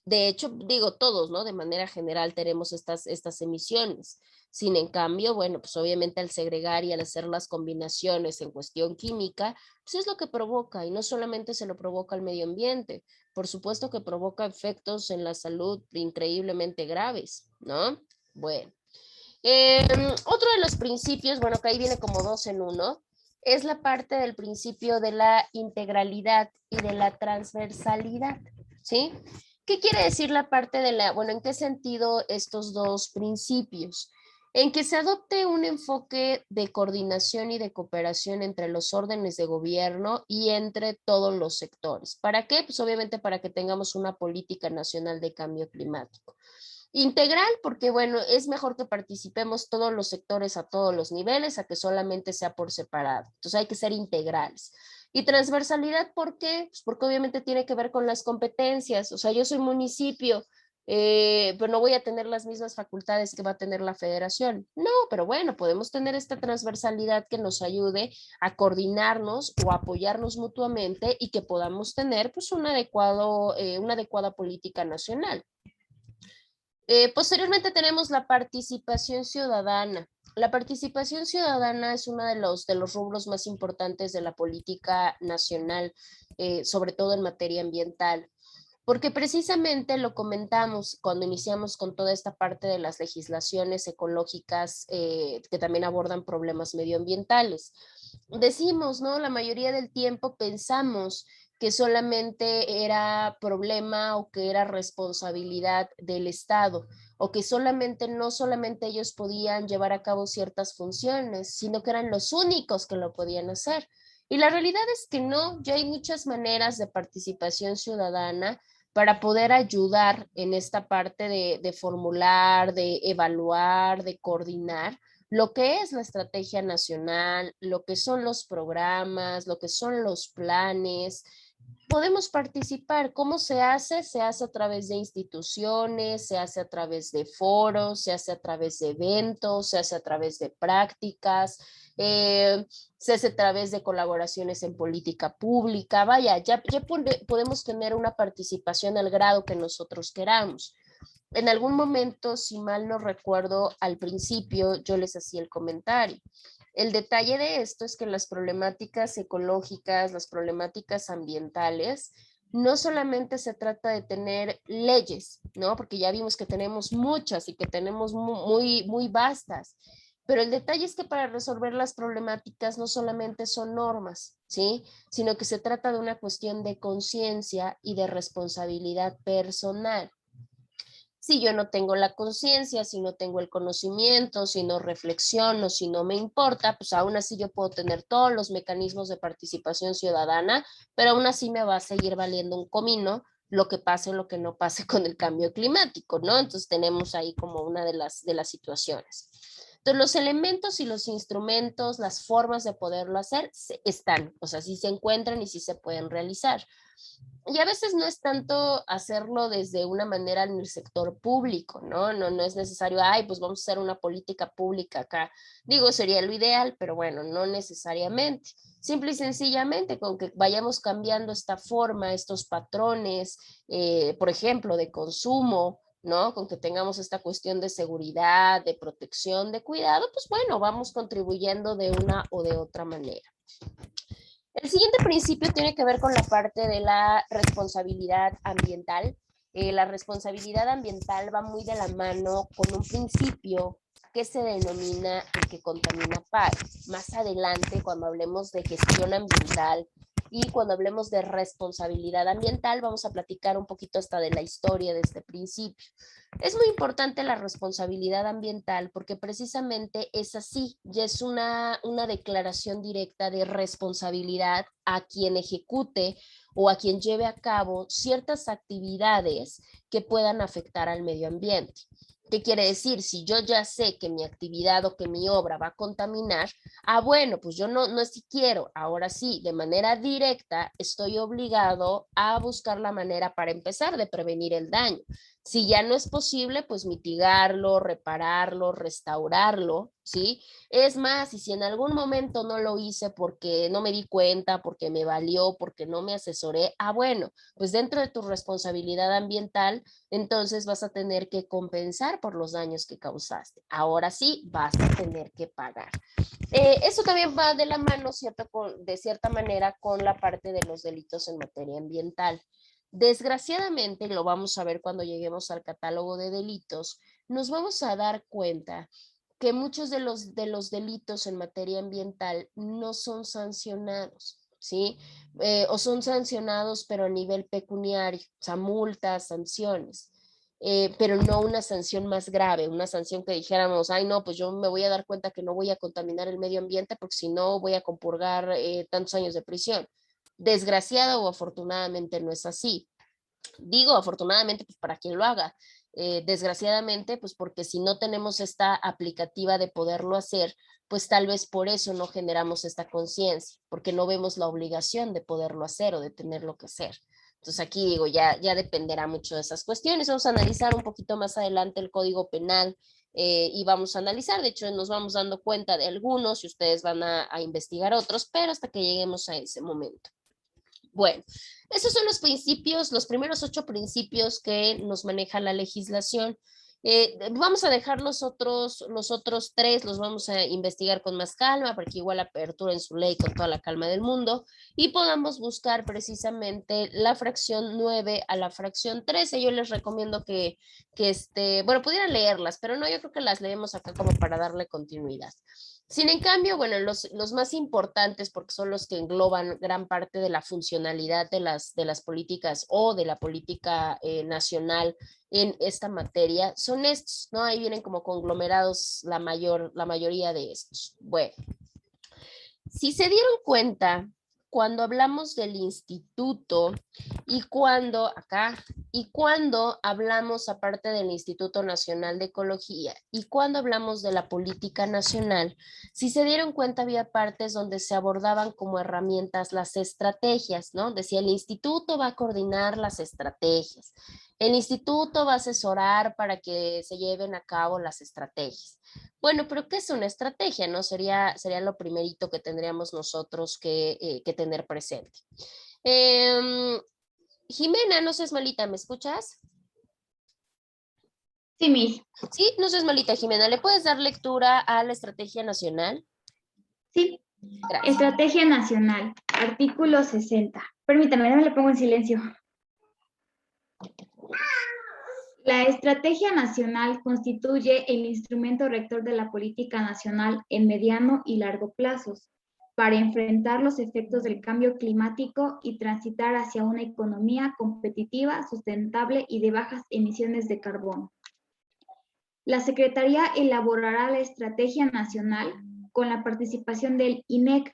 De hecho, digo todos, ¿no? De manera general tenemos estas emisiones. Sin en cambio, bueno, pues obviamente al segregar y al hacer las combinaciones en cuestión química, pues es lo que provoca y no solamente se lo provoca al medio ambiente, por supuesto que provoca efectos en la salud increíblemente graves, ¿no? Bueno. Otro de los principios, bueno, que ahí viene como dos en uno, es la parte del principio de la integralidad y de la transversalidad, ¿sí? ¿Qué quiere decir la parte de bueno, en qué sentido estos dos principios? En que se adopte un enfoque de coordinación y de cooperación entre los órdenes de gobierno y entre todos los sectores. ¿Para qué? Pues obviamente para que tengamos una política nacional de cambio climático. Integral, porque bueno, es mejor que participemos todos los sectores a todos los niveles, a que solamente sea por separado. Entonces hay que ser integrales. Y transversalidad, ¿por qué? Pues porque obviamente tiene que ver con las competencias. O sea, yo soy municipio, pero no voy a tener las mismas facultades que va a tener la federación. No, pero bueno, podemos tener esta transversalidad que nos ayude a coordinarnos o a apoyarnos mutuamente y que podamos tener pues una adecuada política nacional. Posteriormente tenemos la participación ciudadana. La participación ciudadana es uno de los rubros más importantes de la política nacional, sobre todo en materia ambiental, porque precisamente lo comentamos cuando iniciamos con toda esta parte de las legislaciones ecológicas que también abordan problemas medioambientales. Decimos, ¿no? La mayoría del tiempo pensamos que solamente era problema o que era responsabilidad del Estado, o que no solamente ellos podían llevar a cabo ciertas funciones, sino que eran los únicos que lo podían hacer. Y la realidad es que no, ya hay muchas maneras de participación ciudadana para poder ayudar en esta parte de formular, de evaluar, de coordinar lo que es la estrategia nacional, lo que son los programas, lo que son los planes. Podemos participar. ¿Cómo se hace? Se hace a través de instituciones, se hace a través de foros, se hace a través de eventos, se hace a través de prácticas, se hace a través de colaboraciones en política pública. Vaya, ya podemos tener una participación al grado que nosotros queramos. En algún momento, si mal no recuerdo, al principio yo les hacía el comentario. El detalle de esto es que las problemáticas ecológicas, las problemáticas ambientales, no solamente se trata de tener leyes, ¿no? Porque ya vimos que tenemos muchas y que tenemos muy vastas, pero el detalle es que para resolver las problemáticas no solamente son normas, ¿sí? Sino que se trata de una cuestión de conciencia y de responsabilidad personal. Si yo no tengo la conciencia, si no tengo el conocimiento, si no reflexiono, si no me importa, pues aún así yo puedo tener todos los mecanismos de participación ciudadana, pero aún así me va a seguir valiendo un comino lo que pase o lo que no pase con el cambio climático, ¿no? Entonces tenemos ahí como una de las situaciones. Entonces los elementos y los instrumentos, las formas de poderlo hacer están, o sea, sí se encuentran y sí se pueden realizar. Y a veces no es tanto hacerlo desde una manera en el sector público, ¿no? No es necesario, ay, pues vamos a hacer una política pública acá. Digo, sería lo ideal, pero bueno, no necesariamente. Simple y sencillamente con que vayamos cambiando esta forma, estos patrones, por ejemplo, de consumo, ¿no? Con que tengamos esta cuestión de seguridad, de protección, de cuidado, pues bueno, vamos contribuyendo de una o de otra manera. El siguiente principio tiene que ver con la parte de la responsabilidad ambiental. La responsabilidad ambiental va muy de la mano con un principio que se denomina el que contamina paga. Más adelante, cuando hablemos de gestión ambiental y cuando hablemos de responsabilidad ambiental, vamos a platicar un poquito hasta de la historia de este principio. Es muy importante la responsabilidad ambiental porque precisamente es así, ya es una declaración directa de responsabilidad a quien ejecute o a quien lleve a cabo ciertas actividades que puedan afectar al medio ambiente. ¿Qué quiere decir? Si yo ya sé que mi actividad o que mi obra va a contaminar, bueno, pues yo no es si quiero, ahora sí, de manera directa estoy obligado a buscar la manera para empezar de prevenir el daño. Si ya no es posible, pues mitigarlo, repararlo, restaurarlo, ¿sí? Es más, y si en algún momento no lo hice porque no me di cuenta, porque me valió, porque no me asesoré, bueno, pues dentro de tu responsabilidad ambiental, entonces vas a tener que compensar por los daños que causaste. Ahora sí, vas a tener que pagar. Eso también va de la mano, de cierta manera, con la parte de los delitos en materia ambiental. Desgraciadamente, lo vamos a ver cuando lleguemos al catálogo de delitos, nos vamos a dar cuenta que muchos de los delitos en materia ambiental no son sancionados, ¿sí? O son sancionados pero a nivel pecuniario, o sea, multas, sanciones. Pero no una sanción más grave, una sanción que dijéramos, ay no, pues yo me voy a dar cuenta que no voy a contaminar el medio ambiente porque si no voy a compurgar tantos años de prisión. Desgraciado o afortunadamente no es así. Digo afortunadamente pues para quien lo haga, desgraciadamente pues porque si no tenemos esta aplicativa de poderlo hacer, pues tal vez por eso no generamos esta conciencia, porque no vemos la obligación de poderlo hacer o de tenerlo que hacer. Entonces aquí digo, ya dependerá mucho de esas cuestiones. Vamos a analizar un poquito más adelante el Código Penal y vamos a analizar, de hecho nos vamos dando cuenta de algunos y ustedes van a investigar otros, pero hasta que lleguemos a ese momento. Bueno, esos son los principios, los primeros 8 principios que nos maneja la legislación. Vamos a dejar los otros 3, los vamos a investigar con más calma, para que igual aperturen su ley con toda la calma del mundo y podamos buscar precisamente la fracción 9 a la fracción 13. Yo les recomiendo que bueno, pudieran leerlas, pero no, yo creo que las leemos acá como para darle continuidad. Sin en cambio, bueno, los más importantes, porque son los que engloban gran parte de la funcionalidad de las políticas o de la política nacional en esta materia, son estos, ¿no? Ahí vienen como conglomerados la mayoría de estos. Bueno, si se dieron cuenta, cuando hablamos del instituto y cuando hablamos aparte del Instituto Nacional de Ecología y cuando hablamos de la política nacional, si se dieron cuenta había partes donde se abordaban como herramientas las estrategias, ¿no? Decía, el instituto va a coordinar las estrategias, el instituto va a asesorar para que se lleven a cabo las estrategias. Bueno, pero ¿qué es una estrategia? ¿No? Sería lo primerito que tendríamos nosotros que tener presente. Jimena, no seas malita, ¿me escuchas? Sí, Miss. Sí, no seas malita, Jimena. ¿Le puedes dar lectura a la estrategia nacional? Sí. Gracias. Estrategia Nacional, artículo 60. Permítame, no le pongo en silencio. La Estrategia Nacional constituye el instrumento rector de la política nacional en mediano y largo plazos para enfrentar los efectos del cambio climático y transitar hacia una economía competitiva, sustentable y de bajas emisiones de carbono. La Secretaría elaborará la Estrategia Nacional con la participación del INEC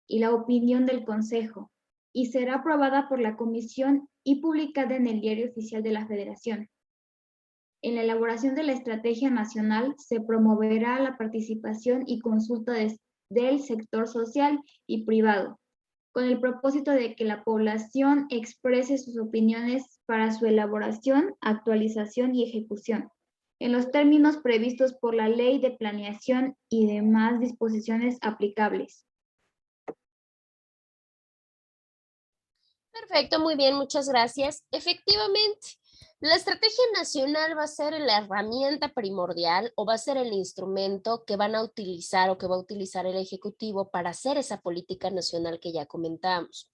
y la opinión del Consejo, y será aprobada por la Comisión y publicada en el Diario Oficial de la Federación. En la elaboración de la Estrategia Nacional se promoverá la participación y consulta del sector social y privado, con el propósito de que la población exprese sus opiniones para su elaboración, actualización y ejecución, en los términos previstos por la Ley de Planeación y demás disposiciones aplicables. Perfecto, muy bien, muchas gracias. Efectivamente, la estrategia nacional va a ser la herramienta primordial o va a ser el instrumento que van a utilizar o que va a utilizar el Ejecutivo para hacer esa política nacional que ya comentamos.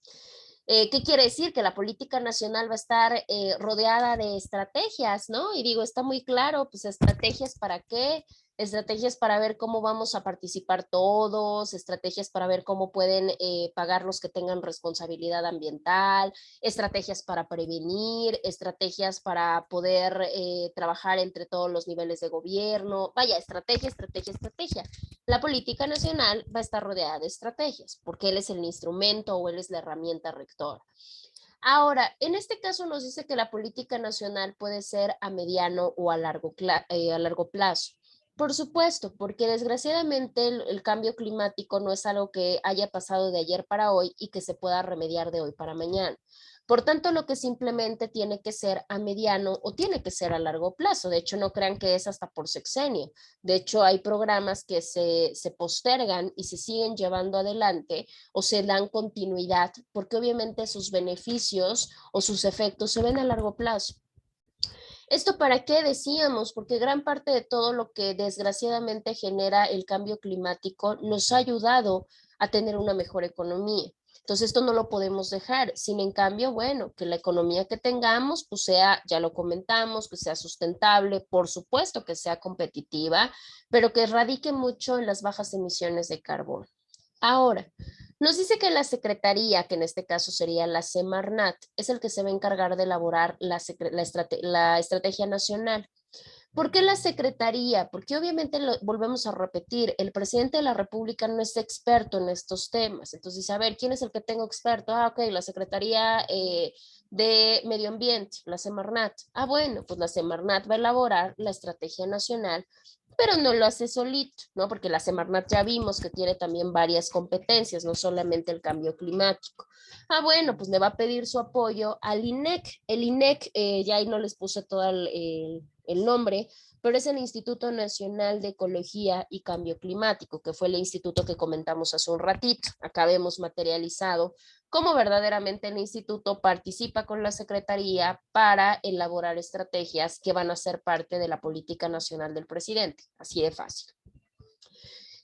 ¿Qué quiere decir? Que la política nacional va a estar rodeada de estrategias, ¿no? Y digo, está muy claro, pues estrategias para qué, estrategias para ver cómo vamos a participar todos, estrategias para ver cómo pueden pagar los que tengan responsabilidad ambiental, estrategias para prevenir, estrategias para poder trabajar entre todos los niveles de gobierno, vaya, estrategia, estrategia, estrategia. La política nacional va a estar rodeada de estrategias, porque él es el instrumento o él es la herramienta rectora. Ahora, en este caso nos dice que la política nacional puede ser a mediano o a largo plazo. Por supuesto, porque desgraciadamente el cambio climático no es algo que haya pasado de ayer para hoy y que se pueda remediar de hoy para mañana. Por tanto, lo que simplemente tiene que ser a mediano o tiene que ser a largo plazo. De hecho, no crean que es hasta por sexenio. De hecho, hay programas que se postergan y se siguen llevando adelante o se dan continuidad porque obviamente sus beneficios o sus efectos se ven a largo plazo. ¿Esto para qué decíamos? Porque gran parte de todo lo que desgraciadamente genera el cambio climático nos ha ayudado a tener una mejor economía. Entonces esto no lo podemos dejar. Sin en cambio, bueno, que la economía que tengamos, pues sea, ya lo comentamos, que sea sustentable, por supuesto que sea competitiva, pero que radique mucho en las bajas emisiones de carbono. Ahora, nos dice que la Secretaría, que en este caso sería la Semarnat, es el que se va a encargar de elaborar la estrategia nacional. ¿Por qué la Secretaría? Porque obviamente volvemos a repetir, el presidente de la República no es experto en estos temas. Entonces, a ver, ¿quién es el que tengo experto? Ah, ok, la Secretaría de Medio Ambiente, la Semarnat. Ah, bueno, pues la Semarnat va a elaborar la estrategia nacional, pero no lo hace solito, ¿no? Porque la Semarnat ya vimos que tiene también varias competencias, no solamente el cambio climático. Ah, bueno, pues le va a pedir su apoyo al INEC. El INEC, ya ahí no les puse todo el nombre, pero es el Instituto Nacional de Ecología y Cambio Climático, que fue el instituto que comentamos hace un ratito. Acá vemos materializado cómo verdaderamente el instituto participa con la Secretaría para elaborar estrategias que van a ser parte de la política nacional del presidente. Así de fácil.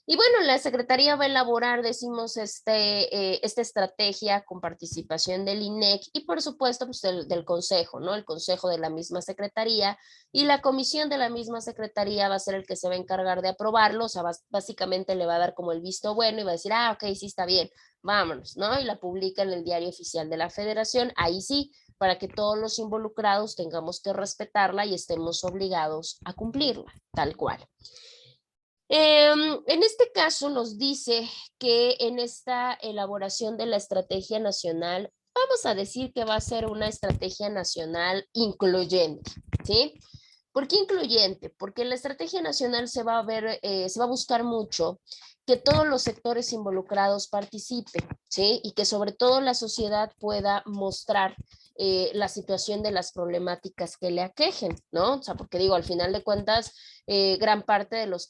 Y bueno, la Secretaría va a elaborar, decimos, esta estrategia con participación del INEC y por supuesto pues, del Consejo, ¿no? El Consejo de la misma Secretaría y la comisión de la misma Secretaría va a ser el que se va a encargar de aprobarlo, o sea, básicamente le va a dar como el visto bueno y va a decir, ah, ok, sí está bien, vámonos, ¿no? Y la publica en el Diario Oficial de la Federación, ahí sí, para que todos los involucrados tengamos que respetarla y estemos obligados a cumplirla, tal cual. En este caso nos dice que en esta elaboración de la estrategia nacional, vamos a decir que va a ser una estrategia nacional incluyente, ¿sí? ¿Por qué incluyente? Porque en la estrategia nacional se va a ver, se va a buscar mucho que todos los sectores involucrados participen, ¿sí? Y que sobre todo la sociedad pueda mostrar la situación de las problemáticas que le aquejen, ¿no? O sea, porque digo, al final de cuentas, gran parte de los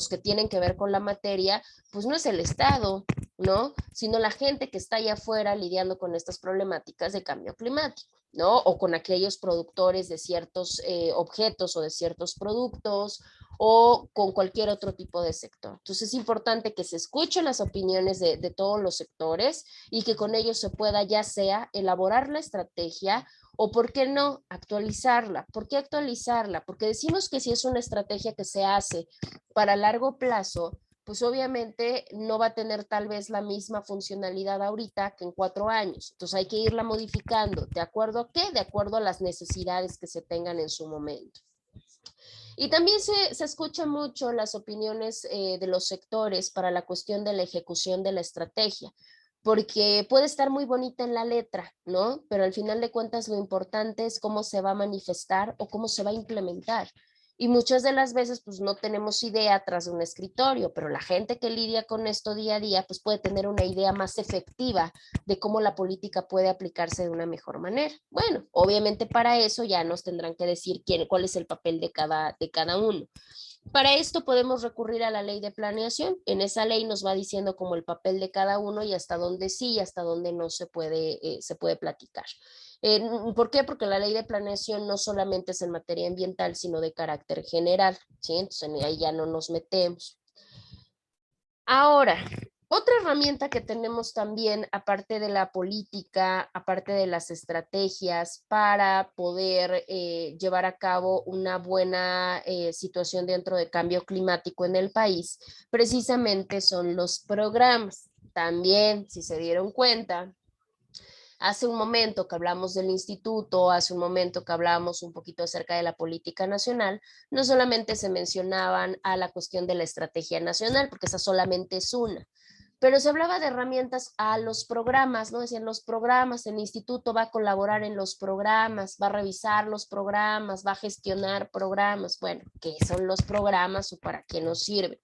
que tienen que ver con la materia, pues no es el Estado, ¿no? Sino la gente que está allá afuera lidiando con estas problemáticas de cambio climático, ¿no? O con aquellos productores de ciertos objetos o de ciertos productos o con cualquier otro tipo de sector. Entonces es importante que se escuchen las opiniones de todos los sectores y que con ellos se pueda ya sea elaborar la estrategia o por qué no actualizarla. ¿Por qué actualizarla? Porque decimos que si es una estrategia que se hace para largo plazo, pues obviamente no va a tener tal vez la misma funcionalidad ahorita que en 4 años. Entonces hay que irla modificando. ¿De acuerdo a qué? De acuerdo a las necesidades que se tengan en su momento. Y también se escucha mucho las opiniones de los sectores para la cuestión de la ejecución de la estrategia, porque puede estar muy bonita en la letra, ¿no? Pero al final de cuentas lo importante es cómo se va a manifestar o cómo se va a implementar. Y muchas de las veces pues no tenemos idea tras de un escritorio, pero la gente que lidia con esto día a día pues puede tener una idea más efectiva de cómo la política puede aplicarse de una mejor manera. Bueno, obviamente para eso ya nos tendrán que decir cuál es el papel de cada uno. Para esto podemos recurrir a la ley de planeación. En esa ley nos va diciendo como el papel de cada uno y hasta dónde sí y hasta dónde no se puede platicar. ¿Por qué? Porque la ley de planeación no solamente es en materia ambiental, sino de carácter general, ¿sí? Entonces ahí ya no nos metemos. Ahora, otra herramienta que tenemos también, aparte de la política, aparte de las estrategias para poder llevar a cabo una buena situación dentro de cambio climático en el país, precisamente son los programas. También, si se dieron cuenta, hace un momento que hablamos del instituto, hace un momento que hablamos un poquito acerca de la política nacional, no solamente se mencionaban a la cuestión de la estrategia nacional, porque esa solamente es una, pero se hablaba de herramientas a los programas, ¿no? Decían los programas, el instituto va a colaborar en los programas, va a revisar los programas, va a gestionar programas. Bueno, ¿qué son los programas o para qué nos sirven?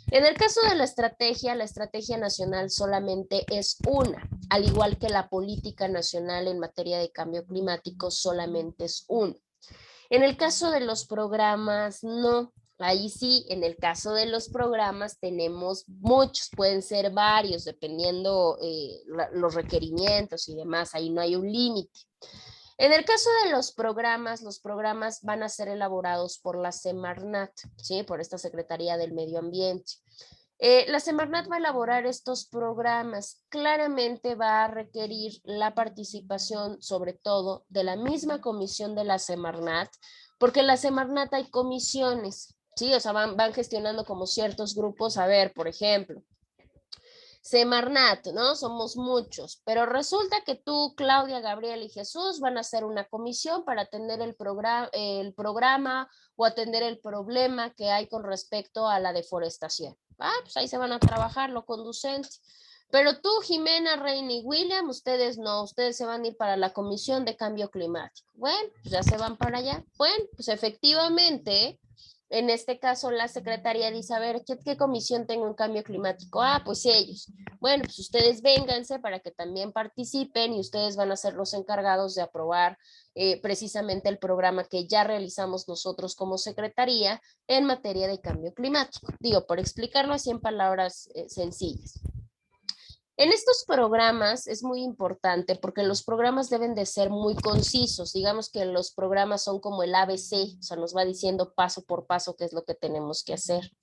En el caso de la estrategia nacional solamente es una, al igual que la política nacional en materia de cambio climático solamente es una. En el caso de los programas, no. Ahí sí, en el caso de los programas tenemos muchos, pueden ser varios, dependiendo los requerimientos y demás, ahí no hay un límite. En el caso de los programas van a ser elaborados por la Semarnat, ¿sí? Por esta Secretaría del Medio Ambiente. La Semarnat va a elaborar estos programas. Claramente va a requerir la participación, sobre todo, de la misma comisión de la Semarnat, porque en la Semarnat hay comisiones, ¿sí? O sea, van gestionando como ciertos grupos. A ver, por ejemplo, Semarnat, ¿no? Somos muchos, pero resulta que tú, Claudia, Gabriel y Jesús van a hacer una comisión para atender el programa o atender el problema que hay con respecto a la deforestación. Pues ahí se van a trabajar lo conducente. Pero tú, Jimena, Reina y William, ustedes no, ustedes se van a ir para la Comisión de Cambio Climático. Bueno, pues ya se van para allá. Bueno, pues efectivamente, en este caso, la secretaría dice, a ver, ¿qué comisión tengo en cambio climático? Pues ellos. Bueno, pues ustedes vénganse para que también participen y ustedes van a ser los encargados de aprobar precisamente el programa que ya realizamos nosotros como secretaría en materia de cambio climático. Digo, por explicarlo así en palabras sencillas. En estos programas es muy importante porque los programas deben de ser muy concisos. Digamos que los programas son como el ABC, o sea, nos va diciendo paso por paso qué es lo que tenemos que hacer.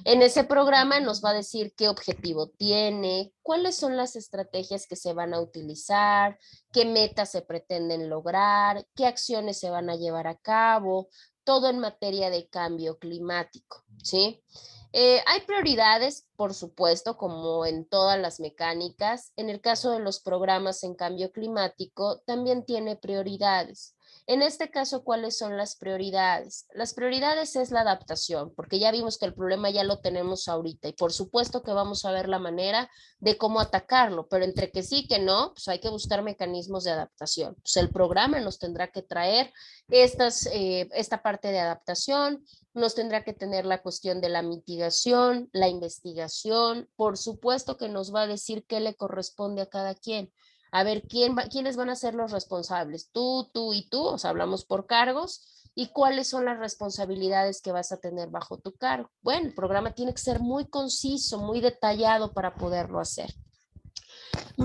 En ese programa nos va a decir qué objetivo tiene, cuáles son las estrategias que se van a utilizar, qué metas se pretenden lograr, qué acciones se van a llevar a cabo, todo en materia de cambio climático, ¿sí? Hay prioridades, por supuesto, como en todas las mecánicas. En el caso de los programas en cambio climático, también tiene prioridades. En este caso, ¿cuáles son las prioridades? Las prioridades es la adaptación, porque ya vimos que el problema ya lo tenemos ahorita y por supuesto que vamos a ver la manera de cómo atacarlo, pero entre que sí que no, pues hay que buscar mecanismos de adaptación. Pues el programa nos tendrá que traer esta parte de adaptación, nos tendrá que tener la cuestión de la mitigación, la investigación, por supuesto que nos va a decir qué le corresponde a cada quien. A ver, ¿quiénes van a ser los responsables? Tú y tú, o sea, hablamos por cargos, y cuáles son las responsabilidades que vas a tener bajo tu cargo. Bueno, el programa tiene que ser muy conciso, muy detallado para poderlo hacer.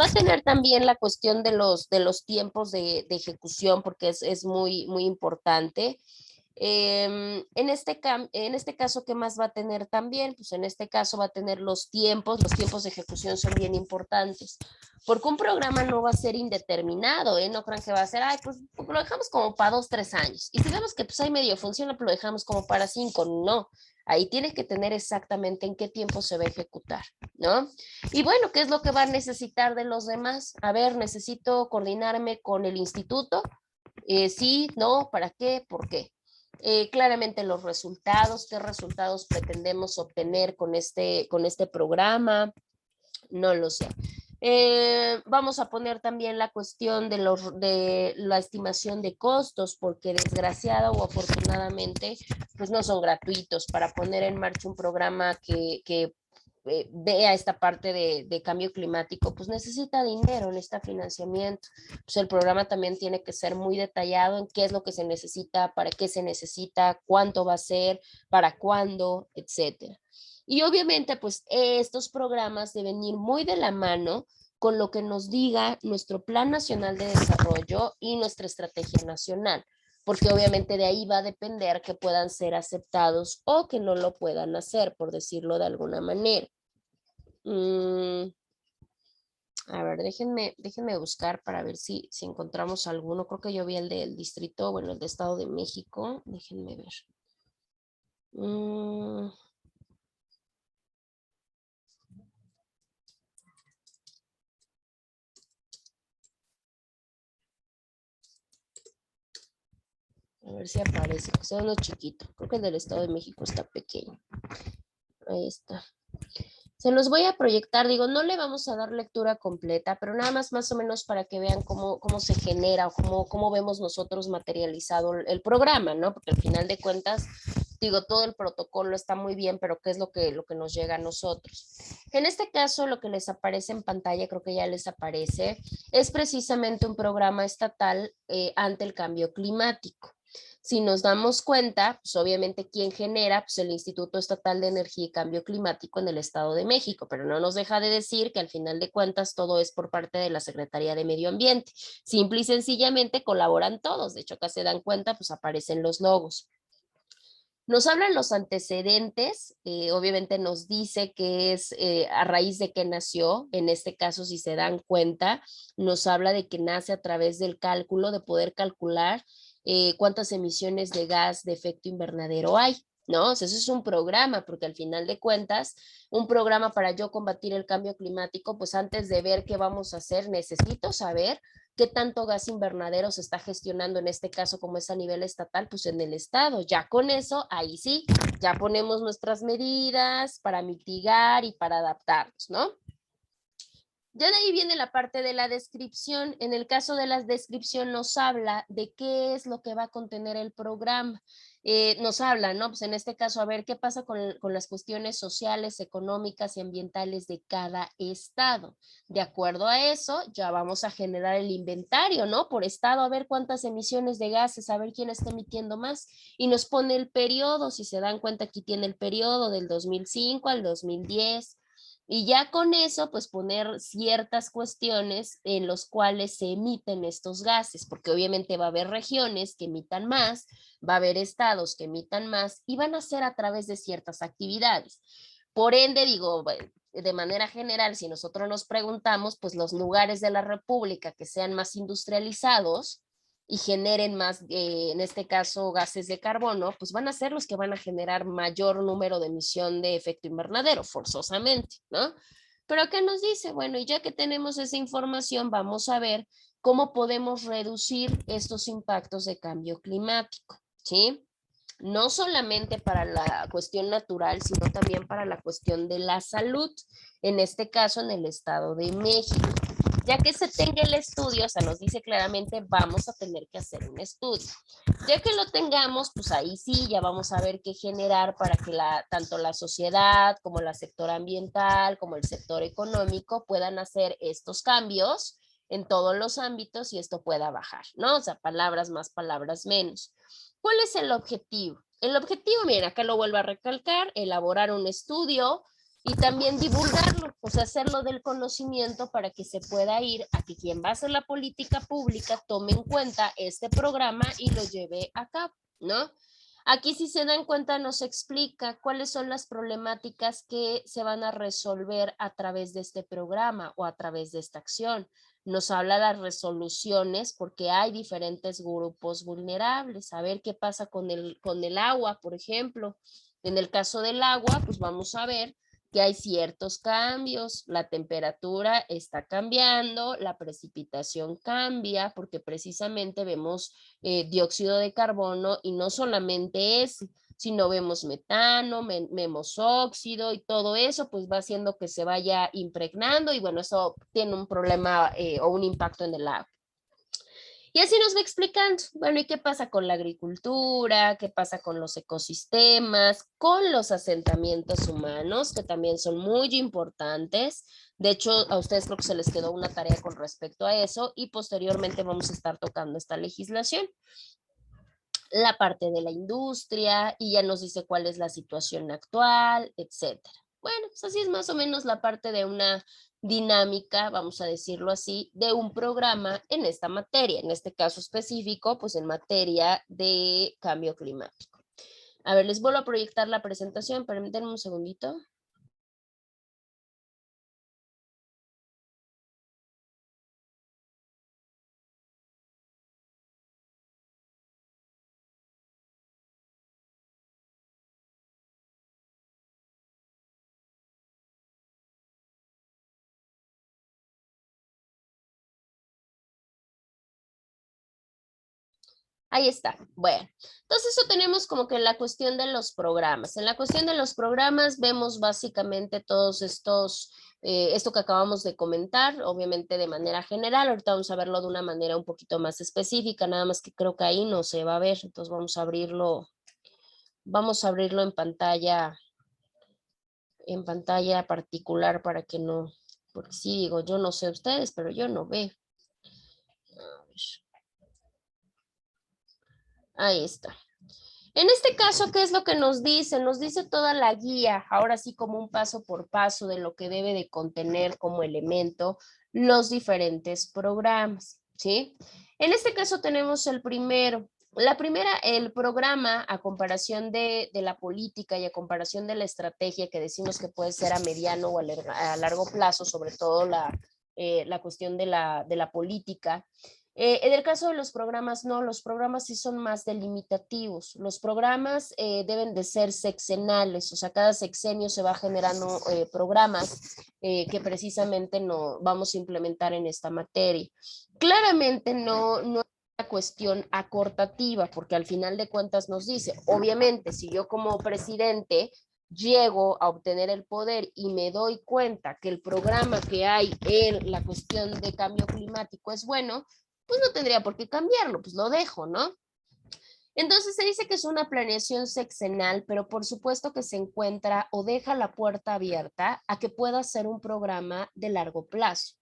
Va a tener también la cuestión de los tiempos de ejecución, porque es muy, muy importante. En este caso, ¿qué más va a tener también? Pues en este caso va a tener los tiempos de ejecución son bien importantes, porque un programa no va a ser indeterminado, ¿eh? No crean que va a ser, ay, pues lo dejamos como para 2, 3 años, y si vemos que pues ahí medio funciona, pues lo dejamos como para 5, no, ahí tiene que tener exactamente en qué tiempo se va a ejecutar, ¿no? Y bueno, ¿qué es lo que va a necesitar de los demás? A ver, necesito coordinarme con el instituto, sí, no, ¿para qué? ¿Por qué? Claramente los resultados, qué resultados pretendemos obtener con este programa, no lo sé. Vamos a poner también la cuestión de la estimación de costos, porque desgraciada o afortunadamente, pues no son gratuitos. Para poner en marcha un programa que vea esta parte de cambio climático, pues necesita dinero, necesita financiamiento. Pues el programa también tiene que ser muy detallado en qué es lo que se necesita, para qué se necesita, cuánto va a ser, para cuándo, etcétera. Y obviamente, pues estos programas deben ir muy de la mano con lo que nos diga nuestro Plan Nacional de Desarrollo y nuestra Estrategia Nacional, porque obviamente de ahí va a depender que puedan ser aceptados o que no lo puedan hacer, por decirlo de alguna manera. A ver, déjenme buscar para ver si encontramos alguno. Creo que yo vi el del distrito, bueno, el de Estado de México. Déjenme ver. A ver si aparece, que sea uno chiquito. Creo que el del Estado de México está pequeño. Ahí está. Se los voy a proyectar, digo, no le vamos a dar lectura completa, pero nada más o menos para que vean cómo se genera o cómo vemos nosotros materializado el programa, ¿no? Porque al final de cuentas, digo, todo el protocolo está muy bien, pero ¿qué es lo que nos llega a nosotros? En este caso, lo que les aparece en pantalla, creo que ya les aparece, es precisamente un programa estatal ante el cambio climático. Si nos damos cuenta, pues obviamente quién genera, pues el Instituto Estatal de Energía y Cambio Climático en el Estado de México, pero no nos deja de decir que al final de cuentas todo es por parte de la Secretaría de Medio Ambiente. Simple y sencillamente colaboran todos, de hecho acá se dan cuenta, pues aparecen los logos. Nos hablan los antecedentes, obviamente nos dice que es a raíz de que nació, en este caso si se dan cuenta, nos habla de que nace a través del cálculo, de poder calcular cuántas emisiones de gas de efecto invernadero hay, ¿no? O sea, eso es un programa, porque al final de cuentas, un programa para yo combatir el cambio climático, pues antes de ver qué vamos a hacer, necesito saber qué tanto gas invernadero se está gestionando, en este caso como es a nivel estatal, pues en el estado. Ya con eso, ahí sí, ya ponemos nuestras medidas para mitigar y para adaptarnos, ¿no? Ya de ahí viene la parte de la descripción. En el caso de la descripción nos habla de qué es lo que va a contener el programa. Nos habla, ¿no? Pues en este caso, a ver qué pasa con las cuestiones sociales, económicas y ambientales de cada estado. De acuerdo a eso, ya vamos a generar el inventario, ¿no? Por estado, a ver cuántas emisiones de gases, a ver quién está emitiendo más. Y nos pone el periodo, si se dan cuenta, aquí tiene el periodo del 2005 al 2010. Y ya con eso, pues poner ciertas cuestiones en los cuales se emiten estos gases, porque obviamente va a haber regiones que emitan más, va a haber estados que emitan más y van a ser a través de ciertas actividades. Por ende, digo, de manera general, si nosotros nos preguntamos, pues los lugares de la República que sean más industrializados y generen más, en este caso, gases de carbono, pues van a ser los que van a generar mayor número de emisión de efecto invernadero, forzosamente, ¿no? Pero ¿qué nos dice? Bueno, y ya que tenemos esa información, vamos a ver cómo podemos reducir estos impactos de cambio climático, ¿sí? No solamente para la cuestión natural, sino también para la cuestión de la salud, en este caso en el Estado de México. Ya que se tenga el estudio, o sea, nos dice claramente, vamos a tener que hacer un estudio. Ya que lo tengamos, pues ahí sí, ya vamos a ver qué generar para que tanto la sociedad como el sector ambiental, como el sector económico puedan hacer estos cambios en todos los ámbitos y esto pueda bajar, ¿no? O sea, palabras más, palabras menos. ¿Cuál es el objetivo? El objetivo, miren, acá lo vuelvo a recalcar, elaborar un estudio y también divulgarlo, o sea, hacerlo del conocimiento para que se pueda ir a que quien va a hacer la política pública tome en cuenta este programa y lo lleve a cabo, ¿no? Aquí, si se dan cuenta, nos explica cuáles son las problemáticas que se van a resolver a través de este programa o a través de esta acción. Nos habla de las resoluciones porque hay diferentes grupos vulnerables. A ver qué pasa con el agua, por ejemplo. En el caso del agua, pues vamos a ver que hay ciertos cambios, la temperatura está cambiando, la precipitación cambia, porque precisamente vemos dióxido de carbono y no solamente es, sino vemos metano, vemos óxido y todo eso, pues va haciendo que se vaya impregnando y bueno, eso tiene un problema o un impacto en el agua. Y así nos va explicando, bueno, ¿y qué pasa con la agricultura? ¿Qué pasa con los ecosistemas? Con los asentamientos humanos, que también son muy importantes. De hecho, a ustedes creo que se les quedó una tarea con respecto a eso y posteriormente vamos a estar tocando esta legislación. La parte de la industria y ya nos dice cuál es la situación actual, etcétera. Bueno, pues así es más o menos la parte de una dinámica, vamos a decirlo así, de un programa en esta materia, en este caso específico, pues en materia de cambio climático. A ver, les vuelvo a proyectar la presentación, permítanme un segundito. Ahí está. Bueno, entonces eso tenemos como que la cuestión de los programas. En la cuestión de los programas vemos básicamente todos estos, esto que acabamos de comentar, obviamente de manera general. Ahorita vamos a verlo de una manera un poquito más específica, nada más que creo que ahí no se va a ver. Entonces vamos a abrirlo en pantalla particular para que no, porque sí digo, yo no sé ustedes, pero yo no veo. A ver. Ahí está. En este caso, ¿qué es lo que nos dice? Nos dice toda la guía, ahora sí como un paso por paso de lo que debe de contener como elemento los diferentes programas, ¿sí? En este caso tenemos el primero. La primera, el programa a comparación de la política y a comparación de la estrategia que decimos que puede ser a mediano o a largo plazo, sobre todo la cuestión de la política. En el caso de los programas, no, los programas sí son más delimitativos. Los programas deben de ser sexenales, o sea, cada sexenio se va generando programas que precisamente no vamos a implementar en esta materia. Claramente no es una cuestión acortativa, porque al final de cuentas nos dice, obviamente, si yo como presidente llego a obtener el poder y me doy cuenta que el programa que hay en la cuestión de cambio climático es bueno, pues no tendría por qué cambiarlo, pues lo dejo, ¿no? Entonces se dice que es una planeación sexenal, pero por supuesto que se encuentra o deja la puerta abierta a que pueda ser un programa de largo plazo.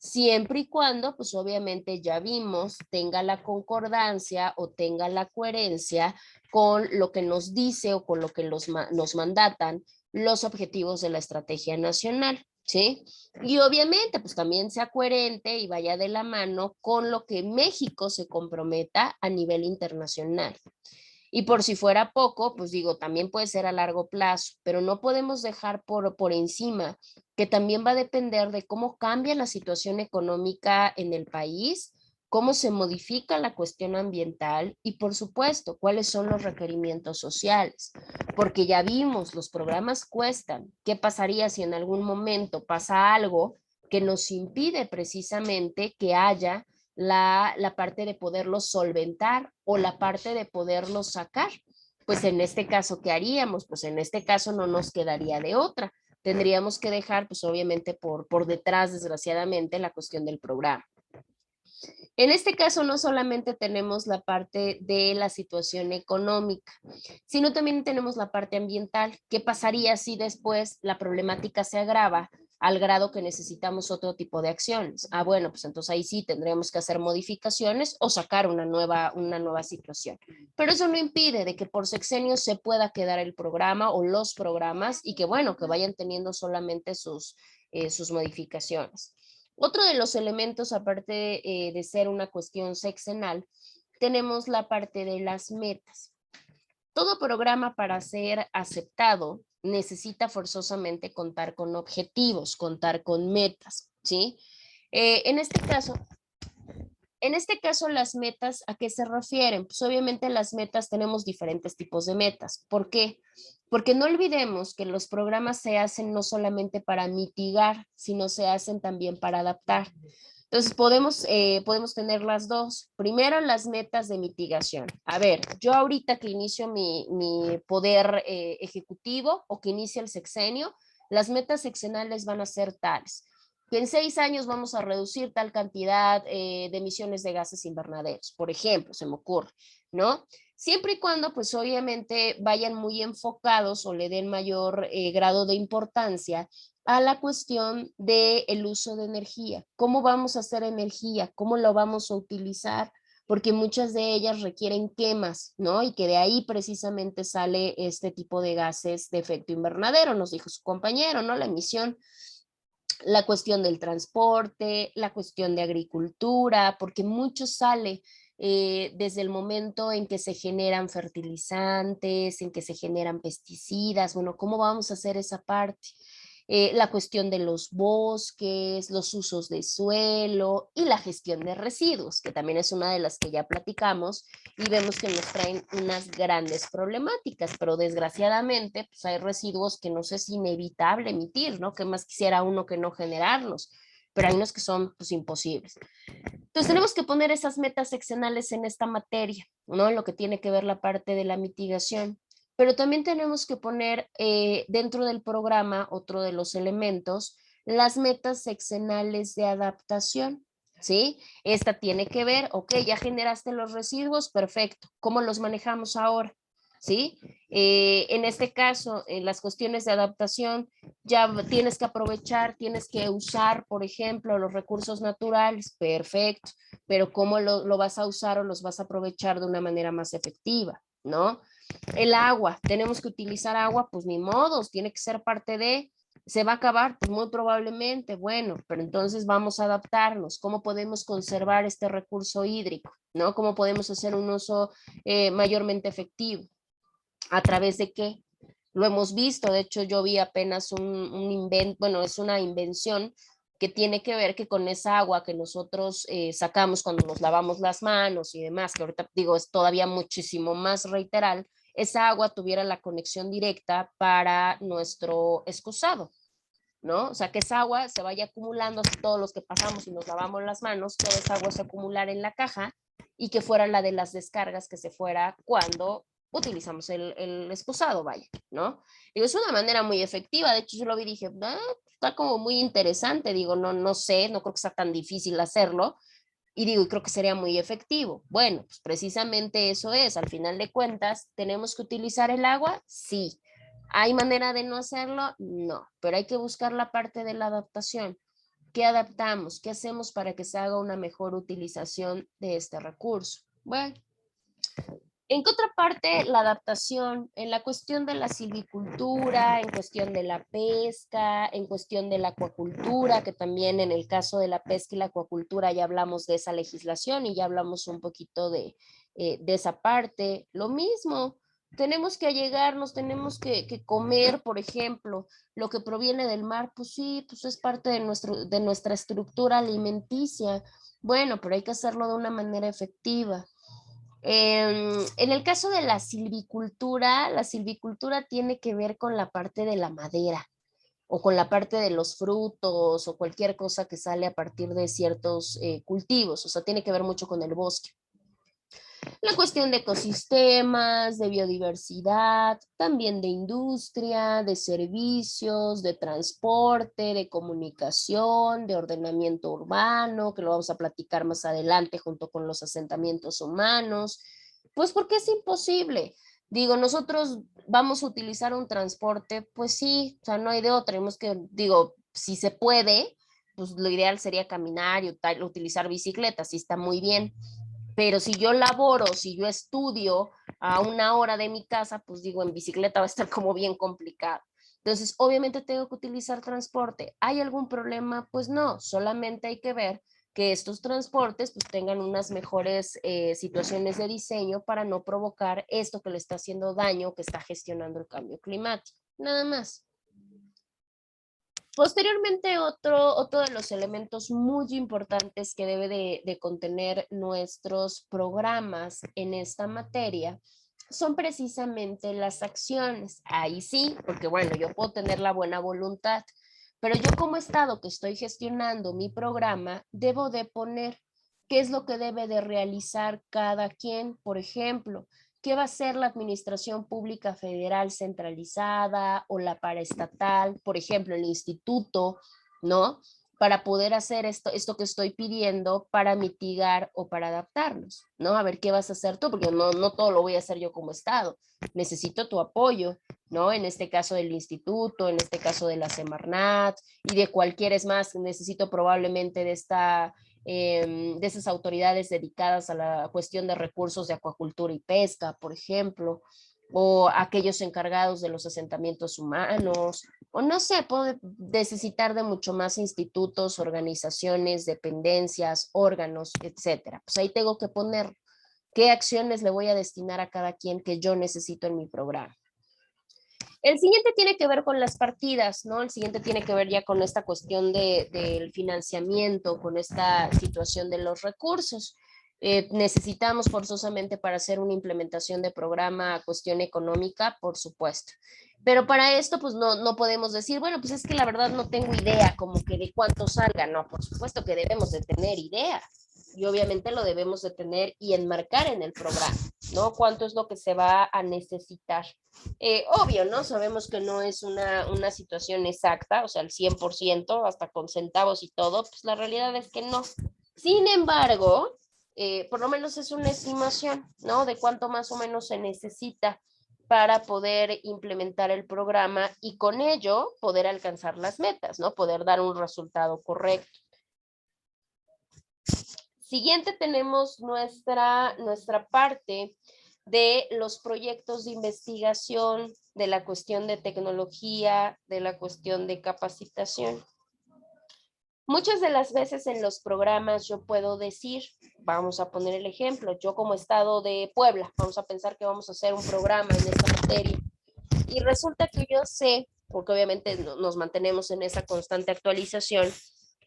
Siempre y cuando, pues obviamente ya vimos, tenga la concordancia o tenga la coherencia con lo que nos dice o con lo que nos mandatan los objetivos de la estrategia nacional, ¿sí? Y obviamente, pues también sea coherente y vaya de la mano con lo que México se comprometa a nivel internacional. Y por si fuera poco, pues digo, también puede ser a largo plazo, pero no podemos dejar por encima que también va a depender de cómo cambia la situación económica en el país, cómo se modifica la cuestión ambiental y, por supuesto, cuáles son los requerimientos sociales. Porque ya vimos, los programas cuestan. ¿Qué pasaría si en algún momento pasa algo que nos impide precisamente que haya la parte de poderlos solventar o la parte de poderlos sacar? Pues en este caso, ¿qué haríamos? Pues en este caso no nos quedaría de otra. Tendríamos que dejar, pues obviamente por detrás, desgraciadamente, la cuestión del programa. En este caso, no solamente tenemos la parte de la situación económica, sino también tenemos la parte ambiental. ¿Qué pasaría si después la problemática se agrava al grado que necesitamos otro tipo de acciones? Ah, bueno, pues entonces ahí sí tendríamos que hacer modificaciones o sacar una nueva situación. Pero eso no impide de que por sexenio se pueda quedar el programa o los programas y que, bueno, que vayan teniendo solamente sus modificaciones. Otro de los elementos, aparte de ser una cuestión sexenal, tenemos la parte de las metas. Todo programa para ser aceptado necesita forzosamente contar con objetivos, contar con metas, ¿sí? En este caso, las metas, ¿a qué se refieren? Pues obviamente las metas, tenemos diferentes tipos de metas. ¿Por qué? Porque no olvidemos que los programas se hacen no solamente para mitigar, sino se hacen también para adaptar. Entonces podemos tener las dos. Primero, las metas de mitigación. A ver, yo ahorita que inicio mi poder ejecutivo o que inicia el sexenio, las metas sexenales van a ser tales: que en 6 años vamos a reducir tal cantidad de emisiones de gases invernaderos, por ejemplo, se me ocurre, ¿no? Siempre y cuando, pues obviamente, vayan muy enfocados o le den mayor grado de importancia a la cuestión del uso de energía. ¿Cómo vamos a hacer energía? ¿Cómo lo vamos a utilizar? Porque muchas de ellas requieren quemas, ¿no? Y que de ahí precisamente sale este tipo de gases de efecto invernadero, nos dijo su compañero, ¿no? La emisión, la cuestión del transporte, la cuestión de agricultura, porque mucho sale desde el momento en que se generan fertilizantes, en que se generan pesticidas. Bueno, ¿cómo vamos a hacer esa parte? La cuestión de los bosques, los usos de suelo y la gestión de residuos, que también es una de las que ya platicamos y vemos que nos traen unas grandes problemáticas, pero desgraciadamente pues hay residuos que nos es inevitable emitir, ¿no? Que más quisiera uno que no generarlos, pero hay unos que son pues imposibles. Entonces tenemos que poner esas metas seccionales en esta materia, ¿no? En lo que tiene que ver la parte de la mitigación. Pero también tenemos que poner dentro del programa, otro de los elementos, las metas sexenales de adaptación, ¿sí? Esta tiene que ver, ok, ya generaste los residuos, perfecto. ¿Cómo los manejamos ahora? ¿Sí? En este caso, en las cuestiones de adaptación, ya tienes que aprovechar, tienes que usar, por ejemplo, los recursos naturales, perfecto, pero ¿cómo lo vas a usar o los vas a aprovechar de una manera más efectiva? ¿No? El agua, tenemos que utilizar agua, pues ni modos, tiene que ser parte de, se va a acabar, pues muy probablemente, bueno, pero entonces vamos a adaptarnos, ¿cómo podemos conservar este recurso hídrico? ¿No? ¿Cómo podemos hacer un uso mayormente efectivo? ¿A través de qué? Lo hemos visto, de hecho yo vi apenas un invento, bueno, es una invención que tiene que ver que con esa agua que nosotros sacamos cuando nos lavamos las manos y demás, que ahorita digo es todavía muchísimo más reiteral, esa agua tuviera la conexión directa para nuestro excusado, ¿no? O sea, que esa agua se vaya acumulando, todos los que pasamos y nos lavamos las manos, toda esa agua se acumulara en la caja y que fuera la de las descargas que se fuera cuando utilizamos el excusado, vaya, ¿no? Digo, es una manera muy efectiva, de hecho yo lo vi y dije, ah, está como muy interesante, digo, no sé, no creo que sea tan difícil hacerlo, y digo, y creo que sería muy efectivo. Bueno, pues precisamente eso es, al final de cuentas, ¿tenemos que utilizar el agua? Sí. ¿Hay manera de no hacerlo? No, pero hay que buscar la parte de la adaptación. ¿Qué adaptamos? ¿Qué hacemos para que se haga una mejor utilización de este recurso? Bueno, En contraparte, la adaptación en la cuestión de la silvicultura, en cuestión de la pesca, en cuestión de la acuacultura, que también en el caso de la pesca y la acuacultura ya hablamos de esa legislación y ya hablamos un poquito de esa parte. Lo mismo, tenemos que allegarnos, tenemos que comer, por ejemplo, lo que proviene del mar, pues sí, pues es parte de nuestra estructura alimenticia. Bueno, pero hay que hacerlo de una manera efectiva. En el caso de la silvicultura tiene que ver con la parte de la madera o con la parte de los frutos o cualquier cosa que sale a partir de ciertos cultivos, o sea, tiene que ver mucho con el bosque. La cuestión de ecosistemas, de biodiversidad, también de industria, de servicios, de transporte, de comunicación, de ordenamiento urbano, que lo vamos a platicar más adelante junto con los asentamientos humanos, pues porque es imposible. Digo, nosotros vamos a utilizar un transporte, pues sí, o sea, no hay de otra, tenemos que, digo, si se puede, pues lo ideal sería caminar y utilizar bicicletas, sí está muy bien, pero si yo laboro, si yo estudio a 1 hora de mi casa, pues digo, en bicicleta va a estar como bien complicado. Entonces, obviamente tengo que utilizar transporte. ¿Hay algún problema? Pues no, solamente hay que ver que estos transportes pues tengan unas mejores situaciones de diseño para no provocar esto que le está haciendo daño, que está gestionando el cambio climático. Nada más. Posteriormente, otro de los elementos muy importantes que debe de contener nuestros programas en esta materia son precisamente las acciones. Ahí sí, porque bueno, yo puedo tener la buena voluntad, pero yo como Estado que estoy gestionando mi programa, debo de poner qué es lo que debe de realizar cada quien. Por ejemplo, ¿qué va a ser la administración pública federal centralizada o la paraestatal? Por ejemplo, el instituto, ¿no? Para poder hacer esto que estoy pidiendo para mitigar o para adaptarnos, ¿no? A ver qué vas a hacer tú, porque no todo lo voy a hacer yo como Estado. Necesito tu apoyo, ¿no? En este caso del instituto, en este caso de la Semarnat y de cualquier es más, necesito probablemente de esas autoridades dedicadas a la cuestión de recursos de acuacultura y pesca, por ejemplo, o aquellos encargados de los asentamientos humanos, o no sé, puedo necesitar de mucho más institutos, organizaciones, dependencias, órganos, etcétera. Pues ahí tengo que poner qué acciones le voy a destinar a cada quien que yo necesito en mi programa. El siguiente tiene que ver con las partidas, ¿no? El siguiente tiene que ver ya con esta cuestión del financiamiento, con esta situación de los recursos. Necesitamos forzosamente para hacer una implementación de programa cuestión económica, por supuesto. Pero para esto, pues no podemos decir, bueno, pues es que la verdad no tengo idea como que de cuánto salga. No, por supuesto que debemos de tener idea. Y obviamente lo debemos de tener y enmarcar en el programa, ¿no? ¿Cuánto es lo que se va a necesitar? Obvio, ¿no? Sabemos que no es una situación exacta, o sea, el 100%, hasta con centavos y todo, pues la realidad es que no. Sin embargo, por lo menos es una estimación, ¿no? De cuánto más o menos se necesita para poder implementar el programa y con ello poder alcanzar las metas, ¿no? Poder dar un resultado correcto. Siguiente tenemos nuestra parte de los proyectos de investigación, de la cuestión de tecnología, de la cuestión de capacitación. Muchas de las veces en los programas yo puedo decir, vamos a poner el ejemplo, yo como Estado de Puebla, vamos a pensar que vamos a hacer un programa en esta materia. Y resulta que yo sé, porque obviamente nos mantenemos en esa constante actualización,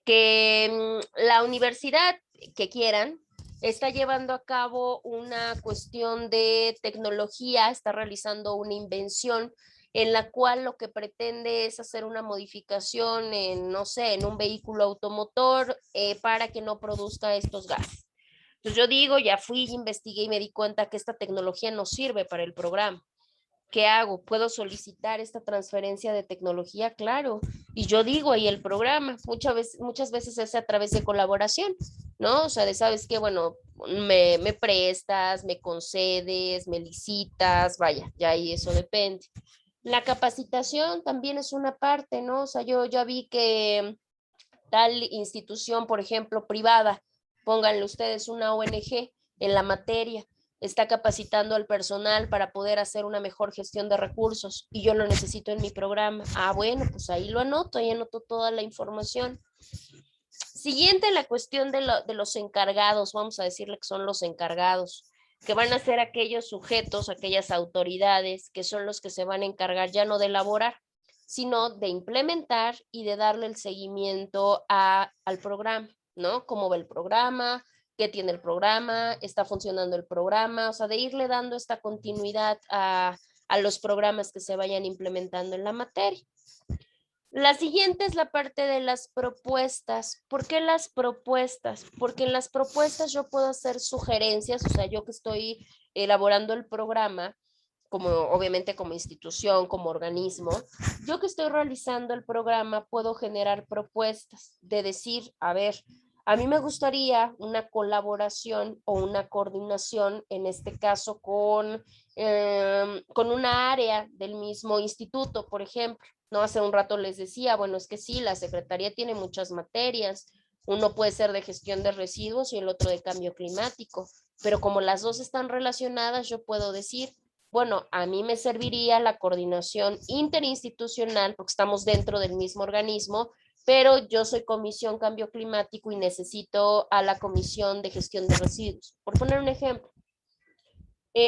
que la universidad que quieran está llevando a cabo una cuestión de tecnología, está realizando una invención en la cual lo que pretende es hacer una modificación en, no sé, en un vehículo automotor para que no produzca estos gases. Entonces yo digo, ya fui, investigué y me di cuenta que esta tecnología no sirve para el programa. ¿Qué hago? ¿Puedo solicitar esta transferencia de tecnología? Claro. Y yo digo ahí el programa, muchas veces es a través de colaboración, ¿no? O sea, de sabes que, bueno, me prestas, me concedes, me licitas, vaya, ya ahí eso depende. La capacitación también es una parte, ¿no? O sea, yo ya vi que tal institución, por ejemplo, privada, pónganle ustedes una ONG en la materia, está capacitando al personal para poder hacer una mejor gestión de recursos y yo lo necesito en mi programa. Ah, bueno, pues ahí lo anoto, ahí anoto toda la información. Siguiente, la cuestión de los encargados, vamos a decirle que son los encargados, que van a ser aquellos sujetos, aquellas autoridades que son los que se van a encargar ya no de elaborar, sino de implementar y de darle el seguimiento al programa, ¿no? ¿Cómo va el programa? ¿Qué tiene el programa? ¿Está funcionando el programa? O sea, de irle dando esta continuidad a los programas que se vayan implementando en la materia. La siguiente es la parte de las propuestas. ¿Por qué las propuestas? Porque en las propuestas yo puedo hacer sugerencias, o sea, yo que estoy elaborando el programa, como obviamente como institución, como organismo, yo que estoy realizando el programa puedo generar propuestas de decir, a ver, a mí me gustaría una colaboración o una coordinación, en este caso con una área del mismo instituto, por ejemplo. No, hace un rato les decía, bueno, es que sí, la secretaría tiene muchas materias, uno puede ser de gestión de residuos y el otro de cambio climático, pero como las dos están relacionadas, yo puedo decir, bueno, a mí me serviría la coordinación interinstitucional, porque estamos dentro del mismo organismo, pero yo soy comisión cambio climático y necesito a la comisión de gestión de residuos, por poner un ejemplo.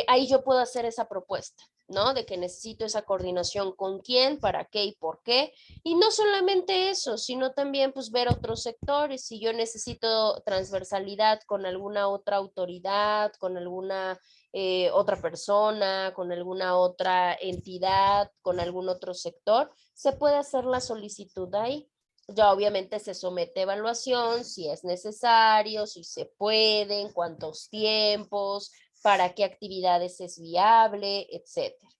Ahí yo puedo hacer esa propuesta, ¿no? De que necesito esa coordinación con quién, para qué y por qué. Y no solamente eso, sino también pues ver otros sectores. Si yo necesito transversalidad con alguna otra autoridad, con alguna otra persona, con alguna otra entidad, con algún otro sector, se puede hacer la solicitud ahí. Ya obviamente se somete a evaluación, si es necesario, si se puede, en cuántos tiempos, para qué actividades es viable, etcétera.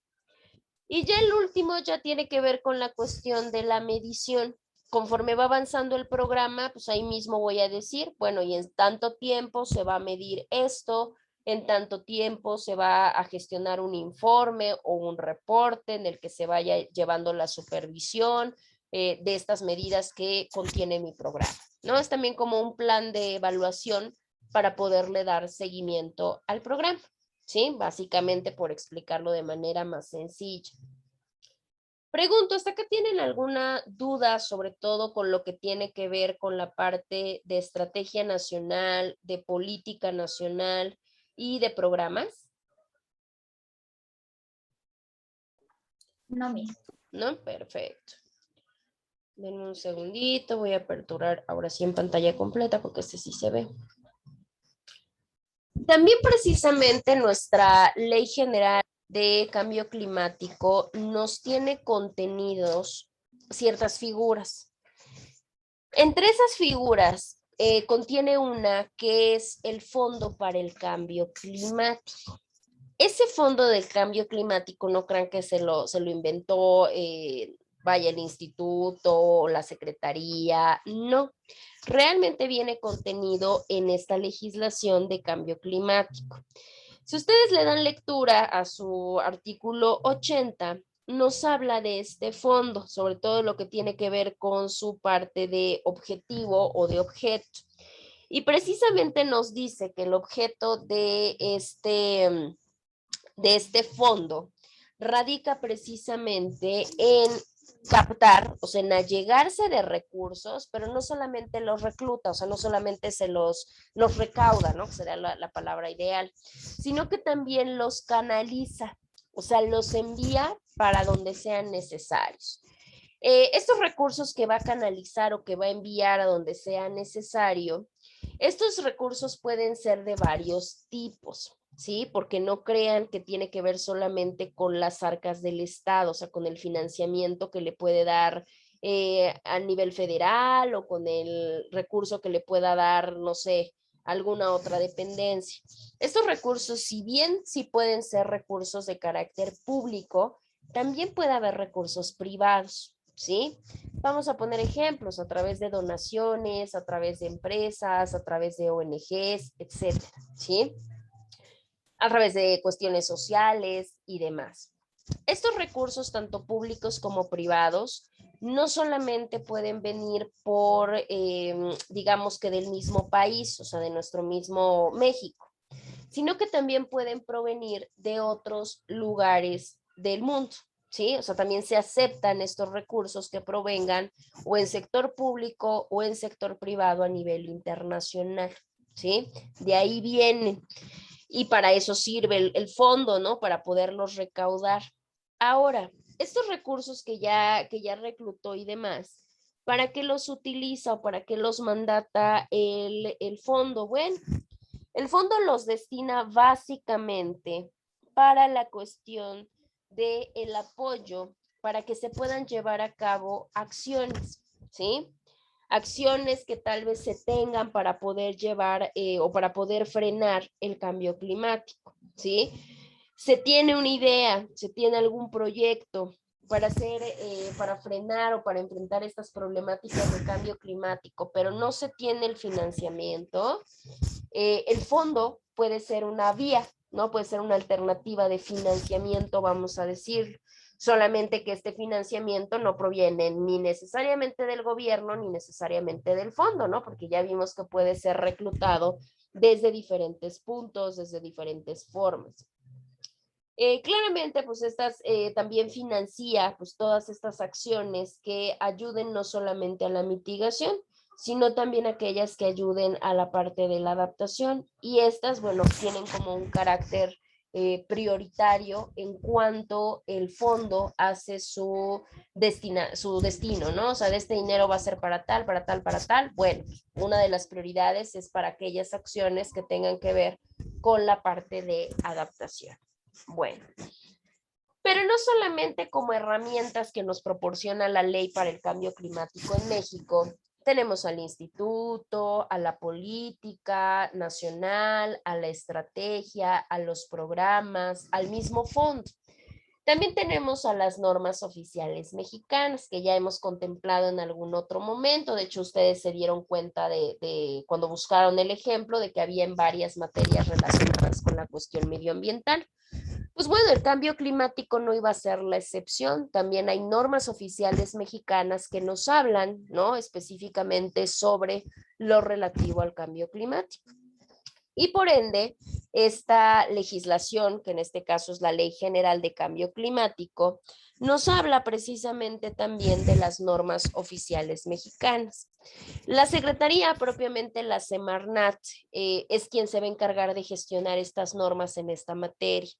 Y ya el último ya tiene que ver con la cuestión de la medición. Conforme va avanzando el programa, pues ahí mismo voy a decir, bueno, y en tanto tiempo se va a medir esto, en tanto tiempo se va a gestionar un informe o un reporte en el que se vaya llevando la supervisión de estas medidas que contiene mi programa, ¿no? Es también como un plan de evaluación para poderle dar seguimiento al programa, ¿sí? Básicamente por explicarlo de manera más sencilla. Pregunto, ¿hasta acá tienen alguna duda, sobre todo con lo que tiene que ver con la parte de estrategia nacional, de política nacional y de programas? No, mis. ¿No? Perfecto. Denme un segundito, voy a aperturar ahora sí en pantalla completa porque este sí se ve. También precisamente nuestra Ley General de Cambio Climático nos tiene contenidos ciertas figuras. Entre esas figuras contiene una que es el Fondo para el Cambio Climático. Ese Fondo del Cambio Climático no crean que se lo inventó vaya el instituto, la secretaría, no. Realmente viene contenido en esta legislación de cambio climático. Si ustedes le dan lectura a su artículo 80, nos habla de este fondo, sobre todo lo que tiene que ver con su parte de objetivo o de objeto. Y precisamente nos dice que el objeto de este fondo radica precisamente en captar, o sea, en allegarse de recursos, pero no solamente los recluta, o sea, no solamente se los recauda, ¿no? Que sería la palabra ideal, sino que también los canaliza, o sea, los envía para donde sean necesarios. Estos recursos que va a canalizar o que va a enviar a donde sea necesario, estos recursos pueden ser de varios tipos. ¿Sí? Porque no crean que tiene que ver solamente con las arcas del Estado, o sea, con el financiamiento que le puede dar a nivel federal o con el recurso que le pueda dar, no sé, alguna otra dependencia. Estos recursos, si bien sí pueden ser recursos de carácter público, también puede haber recursos privados, ¿sí? Vamos a poner ejemplos a través de donaciones, a través de empresas, a través de ONGs, etcétera, ¿sí? A través de cuestiones sociales y demás. Estos recursos, tanto públicos como privados, no solamente pueden venir digamos que del mismo país, o sea, de nuestro mismo México, sino que también pueden provenir de otros lugares del mundo, ¿sí? O sea, también se aceptan estos recursos que provengan o en sector público o en sector privado a nivel internacional, ¿sí? De ahí vienen. Y para eso sirve el fondo, ¿no? Para poderlos recaudar. Ahora, estos recursos que ya reclutó y demás, ¿para qué los utiliza o para qué los mandata el fondo? Bueno, el fondo los destina básicamente para la cuestión del apoyo para que se puedan llevar a cabo acciones, ¿sí? Acciones que tal vez se tengan para poder llevar o para poder frenar el cambio climático, ¿sí? Se tiene una idea, se tiene algún proyecto para hacer, para frenar o para enfrentar estas problemáticas de cambio climático, pero no se tiene el financiamiento, el fondo puede ser una vía, ¿no? Puede ser una alternativa de financiamiento, vamos a decir, solamente que este financiamiento no proviene ni necesariamente del gobierno ni necesariamente del fondo, ¿no? Porque ya vimos que puede ser reclutado desde diferentes puntos, desde diferentes formas. Claramente, pues estas también financia pues todas estas acciones que ayuden no solamente a la mitigación, sino también aquellas que ayuden a la parte de la adaptación. Y estas, bueno, tienen como un carácter prioritario en cuanto el fondo hace su destino, ¿no? O sea, de este dinero va a ser para tal, para tal, para tal. Bueno, una de las prioridades es para aquellas acciones que tengan que ver con la parte de adaptación. Bueno, pero no solamente como herramientas que nos proporciona la ley para el cambio climático en México, tenemos al instituto, a la política nacional, a la estrategia, a los programas, al mismo fondo. También tenemos a las normas oficiales mexicanas que ya hemos contemplado en algún otro momento. De hecho, ustedes se dieron cuenta de cuando buscaron el ejemplo de que había en varias materias relacionadas con la cuestión medioambiental. Pues bueno, el cambio climático no iba a ser la excepción. También hay normas oficiales mexicanas que nos hablan, ¿no? Específicamente sobre lo relativo al cambio climático. Y por ende, esta legislación, que en este caso es la Ley General de Cambio Climático, nos habla precisamente también de las normas oficiales mexicanas. La Secretaría, propiamente la Semarnat, es quien se va a encargar de gestionar estas normas en esta materia.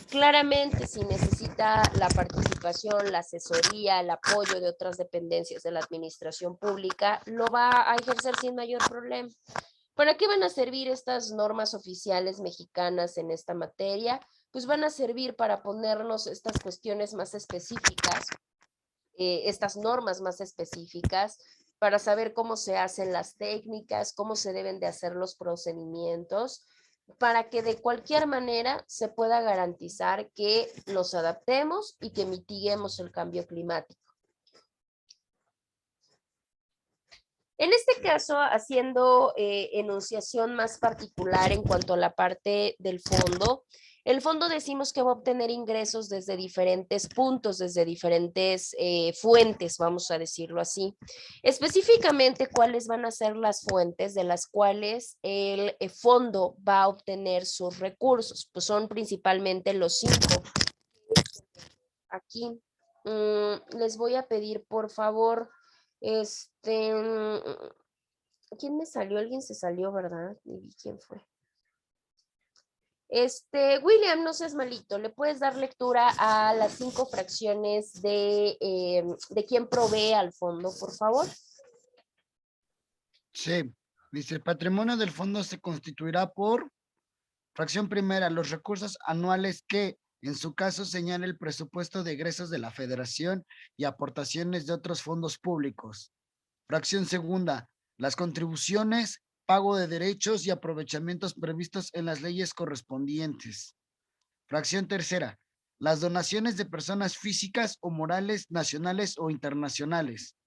Claramente, si necesita la participación, la asesoría, el apoyo de otras dependencias de la administración pública, lo va a ejercer sin mayor problema. ¿Para qué van a servir estas normas oficiales mexicanas en esta materia? Pues van a servir para ponernos estas cuestiones más específicas, estas normas más específicas, para saber cómo se hacen las técnicas, cómo se deben de hacer los procedimientos, para que de cualquier manera se pueda garantizar que nos adaptemos y que mitiguemos el cambio climático. En este caso, haciendo enunciación más particular en cuanto a la parte del fondo, el fondo decimos que va a obtener ingresos desde diferentes puntos, desde diferentes fuentes, vamos a decirlo así. Específicamente, ¿cuáles van a ser las fuentes de las cuales el fondo va a obtener sus recursos? Pues son principalmente los 5. Aquí les voy a pedir, por favor, ¿quién me salió? Alguien se salió, ¿verdad? Ni vi quién fue. William, no seas malito, ¿le puedes dar lectura a las 5 fracciones de quién provee al fondo, por favor? Sí, dice, el patrimonio del fondo se constituirá por, fracción primera, los recursos anuales que, en su caso, señala el presupuesto de egresos de la Federación y aportaciones de otros fondos públicos. Fracción segunda, las contribuciones, pago de derechos y aprovechamientos previstos en las leyes correspondientes. Fracción tercera, las donaciones de personas físicas o morales nacionales o internacionales.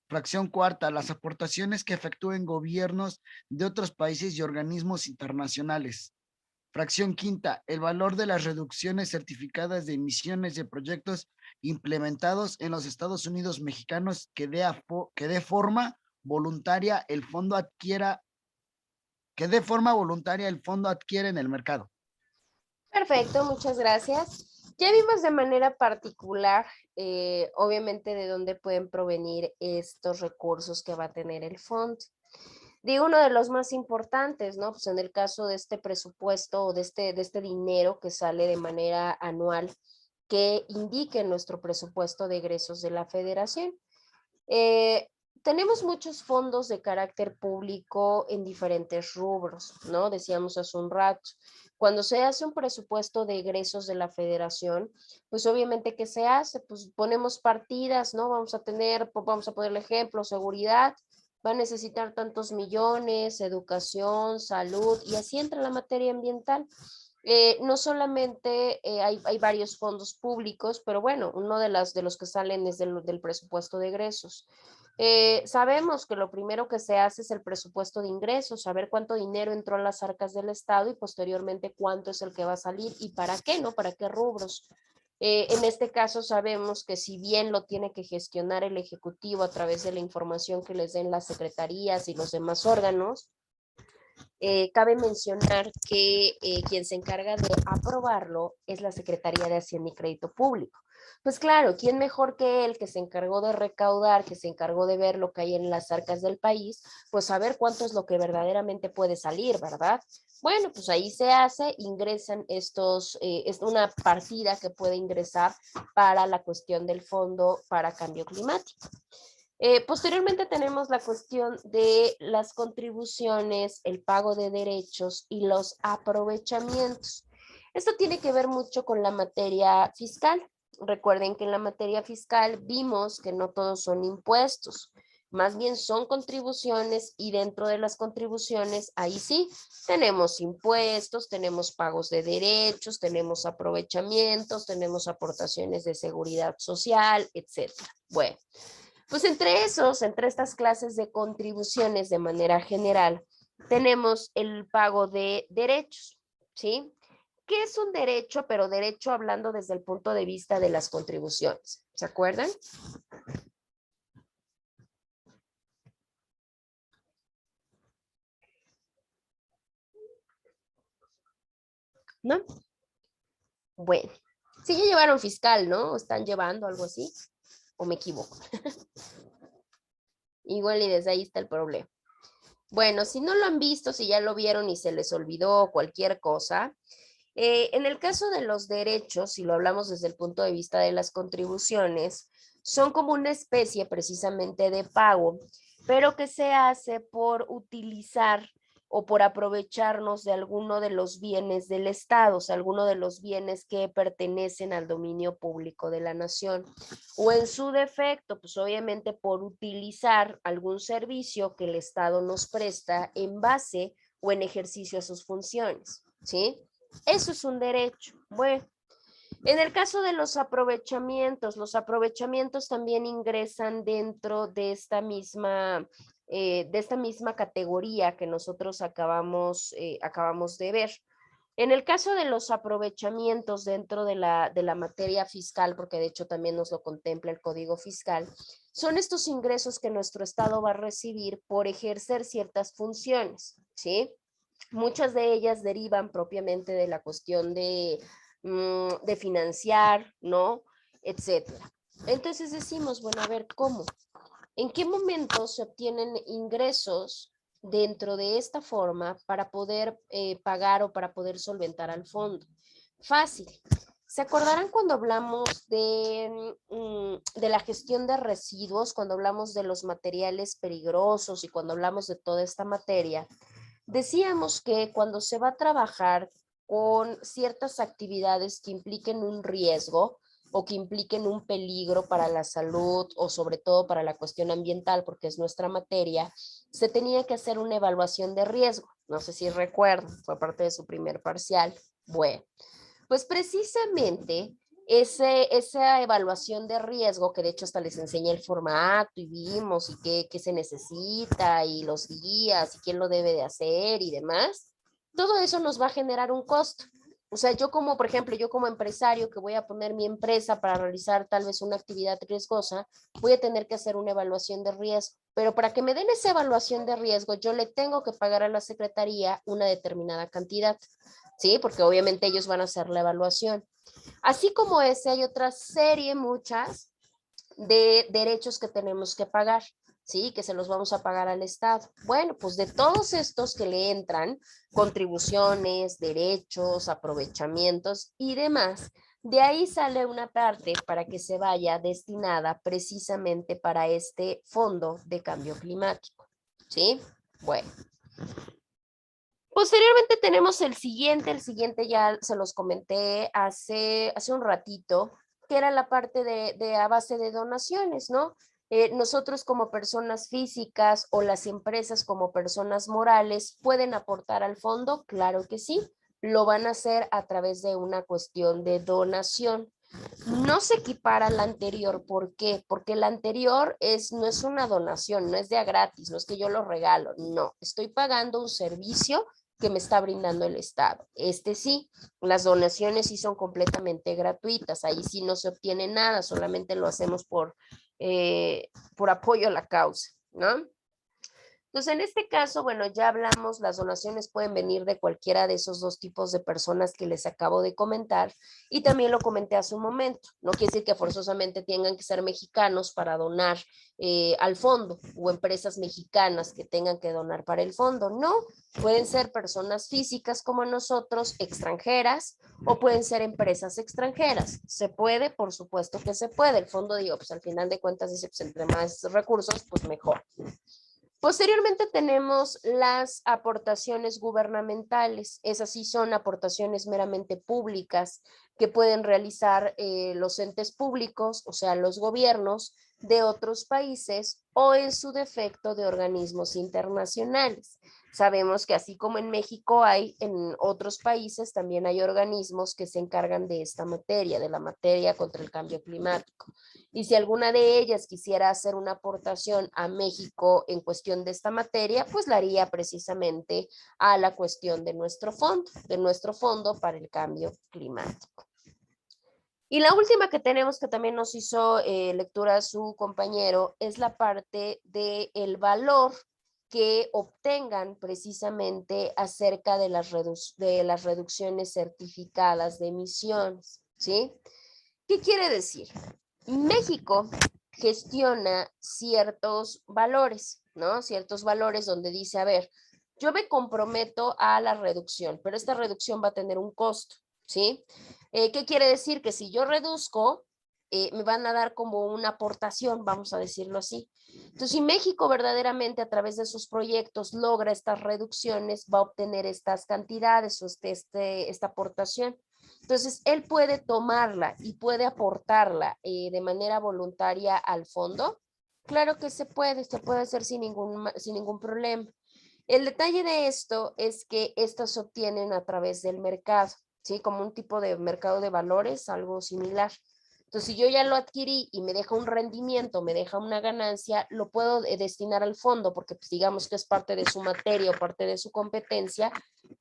Fracción cuarta, las aportaciones que efectúen gobiernos de otros países y organismos internacionales. Fracción quinta, el valor de las reducciones certificadas de emisiones de proyectos implementados en los Estados Unidos mexicanos que de forma voluntaria el fondo adquiera que de forma voluntaria el fondo adquiere en el mercado. Perfecto, muchas gracias. Ya vimos de manera particular, obviamente, de dónde pueden provenir estos recursos que va a tener el fondo. Digo, uno de los más importantes, ¿no? Pues en el caso de este presupuesto o de este dinero que sale de manera anual, que indique nuestro presupuesto de egresos de la federación. Tenemos muchos fondos de carácter público en diferentes rubros, ¿no? Decíamos hace un rato. Cuando se hace un presupuesto de egresos de la federación, pues obviamente, ¿qué se hace? Pues ponemos partidas, ¿no? Vamos a ponerle ejemplo, seguridad, va a necesitar tantos millones, educación, salud, y así entra la materia ambiental. No solamente hay varios fondos públicos, pero bueno, uno de los que salen es del presupuesto de egresos. Sabemos que lo primero que se hace es el presupuesto de ingresos, saber cuánto dinero entró a las arcas del Estado y posteriormente cuánto es el que va a salir y para qué, ¿no? Para qué rubros. En este caso sabemos que si bien lo tiene que gestionar el Ejecutivo a través de la información que les den las secretarías y los demás órganos, cabe mencionar que quien se encarga de aprobarlo es la Secretaría de Hacienda y Crédito Público. Pues claro, ¿quién mejor que él, que se encargó de recaudar, que se encargó de ver lo que hay en las arcas del país, pues saber cuánto es lo que verdaderamente puede salir, ¿verdad? Bueno, pues ahí se hace, ingresan es una partida que puede ingresar para la cuestión del Fondo para Cambio Climático. Posteriormente tenemos la cuestión de las contribuciones, el pago de derechos y los aprovechamientos. Esto tiene que ver mucho con la materia fiscal. Recuerden que en la materia fiscal vimos que no todos son impuestos, más bien son contribuciones, y dentro de las contribuciones, ahí sí, tenemos impuestos, tenemos pagos de derechos, tenemos aprovechamientos, tenemos aportaciones de seguridad social, etcétera. Bueno. Pues entre estas clases de contribuciones de manera general, tenemos el pago de derechos, ¿sí? ¿Qué es un derecho? Pero derecho hablando desde el punto de vista de las contribuciones, ¿se acuerdan? ¿No? Bueno, sí ya llevaron fiscal, ¿no? ¿O están llevando algo así? ¿O me equivoco? Igual y desde ahí está el problema. Bueno, si no lo han visto, si ya lo vieron y se les olvidó cualquier cosa, en el caso de los derechos, si lo hablamos desde el punto de vista de las contribuciones, son como una especie precisamente de pago, pero que se hace por utilizar o por aprovecharnos de alguno de los bienes del Estado, o sea, alguno de los bienes que pertenecen al dominio público de la nación, o en su defecto, pues obviamente por utilizar algún servicio que el Estado nos presta en base o en ejercicio a sus funciones, ¿sí? Eso es un derecho. Bueno, en el caso de los aprovechamientos también ingresan dentro de esta misma categoría que nosotros acabamos de ver. En el caso de los aprovechamientos dentro de la materia fiscal, porque de hecho también nos lo contempla el Código Fiscal, son estos ingresos que nuestro Estado va a recibir por ejercer ciertas funciones, ¿sí? Muchas de ellas derivan propiamente de la cuestión de financiar, ¿no? Etcétera. Entonces decimos, bueno, a ver, ¿cómo? ¿En qué momento se obtienen ingresos dentro de esta forma para poder pagar o para poder solventar al fondo? Fácil. ¿Se acordarán cuando hablamos de la gestión de residuos, cuando hablamos de los materiales peligrosos y cuando hablamos de toda esta materia? Decíamos que cuando se va a trabajar con ciertas actividades que impliquen un riesgo o que impliquen un peligro para la salud o sobre todo para la cuestión ambiental, porque es nuestra materia, se tenía que hacer una evaluación de riesgo. No sé si recuerdan, fue parte de su primer parcial. Bueno, pues precisamente esa evaluación de riesgo, que de hecho hasta les enseñé el formato y vimos y qué se necesita y los guías y quién lo debe de hacer y demás, todo eso nos va a generar un costo. O sea, yo como, por ejemplo, yo como empresario que voy a poner mi empresa para realizar tal vez una actividad riesgosa, voy a tener que hacer una evaluación de riesgo. Pero para que me den esa evaluación de riesgo, yo le tengo que pagar a la secretaría una determinada cantidad, ¿sí? Porque obviamente ellos van a hacer la evaluación. Así como ese, hay otra serie, muchas, de derechos que tenemos que pagar, ¿sí? Que se los vamos a pagar al Estado. Bueno, pues de todos estos que le entran, contribuciones, derechos, aprovechamientos y demás, de ahí sale una parte para que se vaya destinada precisamente para este fondo de cambio climático, ¿sí? Bueno. Posteriormente tenemos el siguiente ya se los comenté hace un ratito, que era la parte de a base de donaciones, ¿no? Nosotros como personas físicas o las empresas como personas morales pueden aportar al fondo, claro que sí, lo van a hacer a través de una cuestión de donación. No se equipara al anterior, ¿por qué? Porque el anterior no es una donación, no es de a gratis, no es que yo lo regalo, no, estoy pagando un servicio que me está brindando el Estado. Este sí, las donaciones sí son completamente gratuitas, ahí sí no se obtiene nada, solamente lo hacemos por apoyo a la causa, ¿no? Entonces, en este caso, bueno, ya hablamos, las donaciones pueden venir de cualquiera de esos dos tipos de personas que les acabo de comentar y también lo comenté hace un momento. No quiere decir que forzosamente tengan que ser mexicanos para donar al fondo o empresas mexicanas que tengan que donar para el fondo. No, pueden ser personas físicas como nosotros, extranjeras, o pueden ser empresas extranjeras. ¿Se puede? Por supuesto que se puede. El fondo, digo, pues al final de cuentas dice, pues entre más recursos, pues mejor. Posteriormente tenemos las aportaciones gubernamentales. Esas sí son aportaciones meramente públicas que pueden realizar los entes públicos, o sea, los gobiernos de otros países o en su defecto de organismos internacionales. Sabemos que así como en México hay, en otros países también hay organismos que se encargan de esta materia, de la materia contra el cambio climático. Y si alguna de ellas quisiera hacer una aportación a México en cuestión de esta materia, pues la haría precisamente a la cuestión de nuestro fondo para el cambio climático. Y la última que tenemos, que también nos hizo lectura su compañero, es la parte del valor que obtengan precisamente acerca de las reducciones certificadas de emisiones, ¿sí? ¿Qué quiere decir? México gestiona ciertos valores, ¿no? Ciertos valores donde dice, a ver, yo me comprometo a la reducción, pero esta reducción va a tener un costo, ¿sí? ¿Qué quiere decir? Que si yo reduzco, me van a dar como una aportación, vamos a decirlo así. Entonces, si México verdaderamente a través de sus proyectos logra estas reducciones, va a obtener estas cantidades o esta aportación. Entonces, él puede tomarla y puede aportarla de manera voluntaria al fondo. Claro que se puede hacer sin ningún problema. El detalle de esto es que estas se obtienen a través del mercado, ¿sí? Como un tipo de mercado de valores, algo similar. Entonces, si yo ya lo adquirí y me deja un rendimiento, me deja una ganancia, lo puedo destinar al fondo porque pues, digamos que es parte de su materia o parte de su competencia.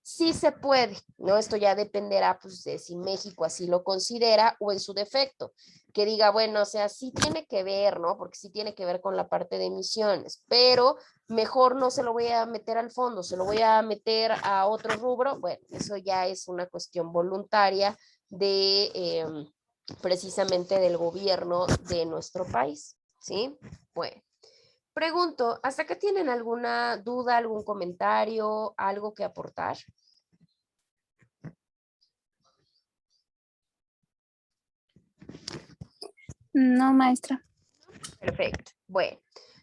Sí se puede, ¿no? Esto ya dependerá pues, de si México así lo considera o en su defecto, que diga, bueno, o sea, sí tiene que ver, ¿no? Porque sí tiene que ver con la parte de emisiones, pero mejor no se lo voy a meter al fondo, se lo voy a meter a otro rubro. Bueno, eso ya es una cuestión voluntaria de precisamente del gobierno de nuestro país, ¿sí? Bueno, pregunto, ¿hasta acá tienen alguna duda, algún comentario, algo que aportar? No, maestra. Perfecto. Bueno,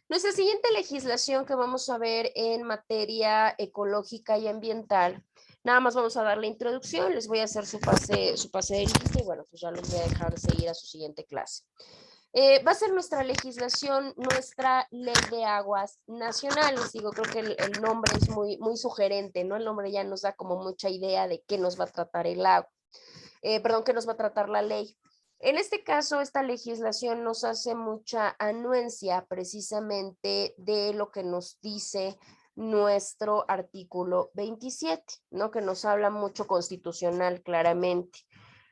nuestra siguiente legislación que vamos a ver en materia ecológica y ambiental, nada más vamos a dar la introducción, les voy a hacer su pase de lista y bueno, pues ya los voy a dejar seguir a su siguiente clase. Va a ser nuestra legislación, nuestra ley de aguas nacionales. Digo, creo que el nombre es muy sugerente, ¿no? El nombre ya nos da como mucha idea de qué nos va a tratar el agua. Qué nos va a tratar la ley. En este caso, esta legislación nos hace mucha anuencia precisamente de lo que nos dice nuestro artículo 27, ¿no? Que nos habla mucho constitucional claramente.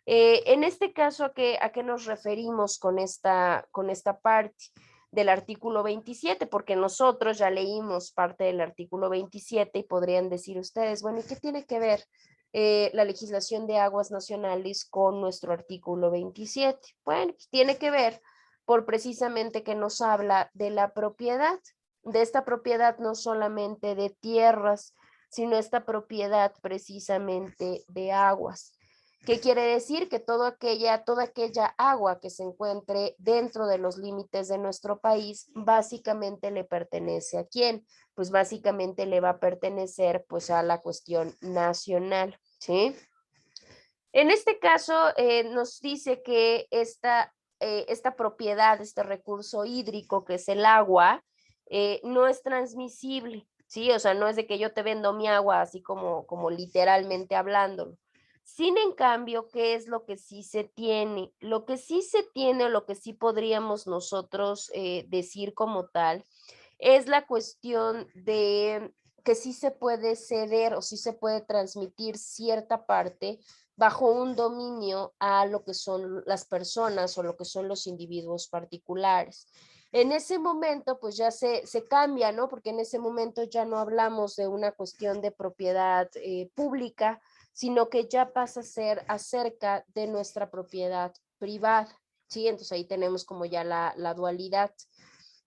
En este caso, ¿a qué nos referimos con esta parte del artículo 27? Porque nosotros ya leímos parte del artículo 27 y podrían decir ustedes, bueno, ¿y qué tiene que ver la legislación de aguas nacionales con nuestro artículo 27? Bueno, pues tiene que ver por precisamente que nos habla de la propiedad, de esta propiedad no solamente de tierras, sino esta propiedad precisamente de aguas. ¿Qué quiere decir? Que toda aquella agua que se encuentre dentro de los límites de nuestro país, básicamente le pertenece ¿a quién? Pues básicamente le va a pertenecer pues a la cuestión nacional, ¿sí? En este caso nos dice que esta propiedad, este recurso hídrico que es el agua, no es transmisible, ¿sí? O sea, no es de que yo te vendo mi agua así como literalmente hablándolo. Sin en cambio, ¿qué es lo que sí se tiene? Lo que sí se tiene o lo que sí podríamos nosotros decir como tal es la cuestión de que sí se puede ceder o sí se puede transmitir cierta parte bajo un dominio a lo que son las personas o lo que son los individuos particulares. En ese momento, pues ya se cambia, ¿no? Porque en ese momento ya no hablamos de una cuestión de propiedad pública, sino que ya pasa a ser acerca de nuestra propiedad privada, ¿sí? Entonces ahí tenemos como ya la dualidad.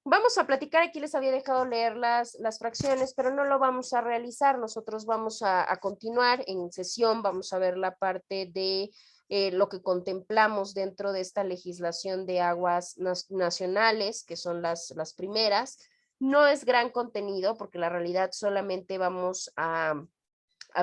Vamos a platicar, aquí les había dejado leer las fracciones, pero no lo vamos a realizar, nosotros vamos a continuar en sesión, vamos a ver la parte de lo que contemplamos dentro de esta legislación de aguas nacionales, que son las primeras. No es gran contenido, porque la realidad solamente vamos a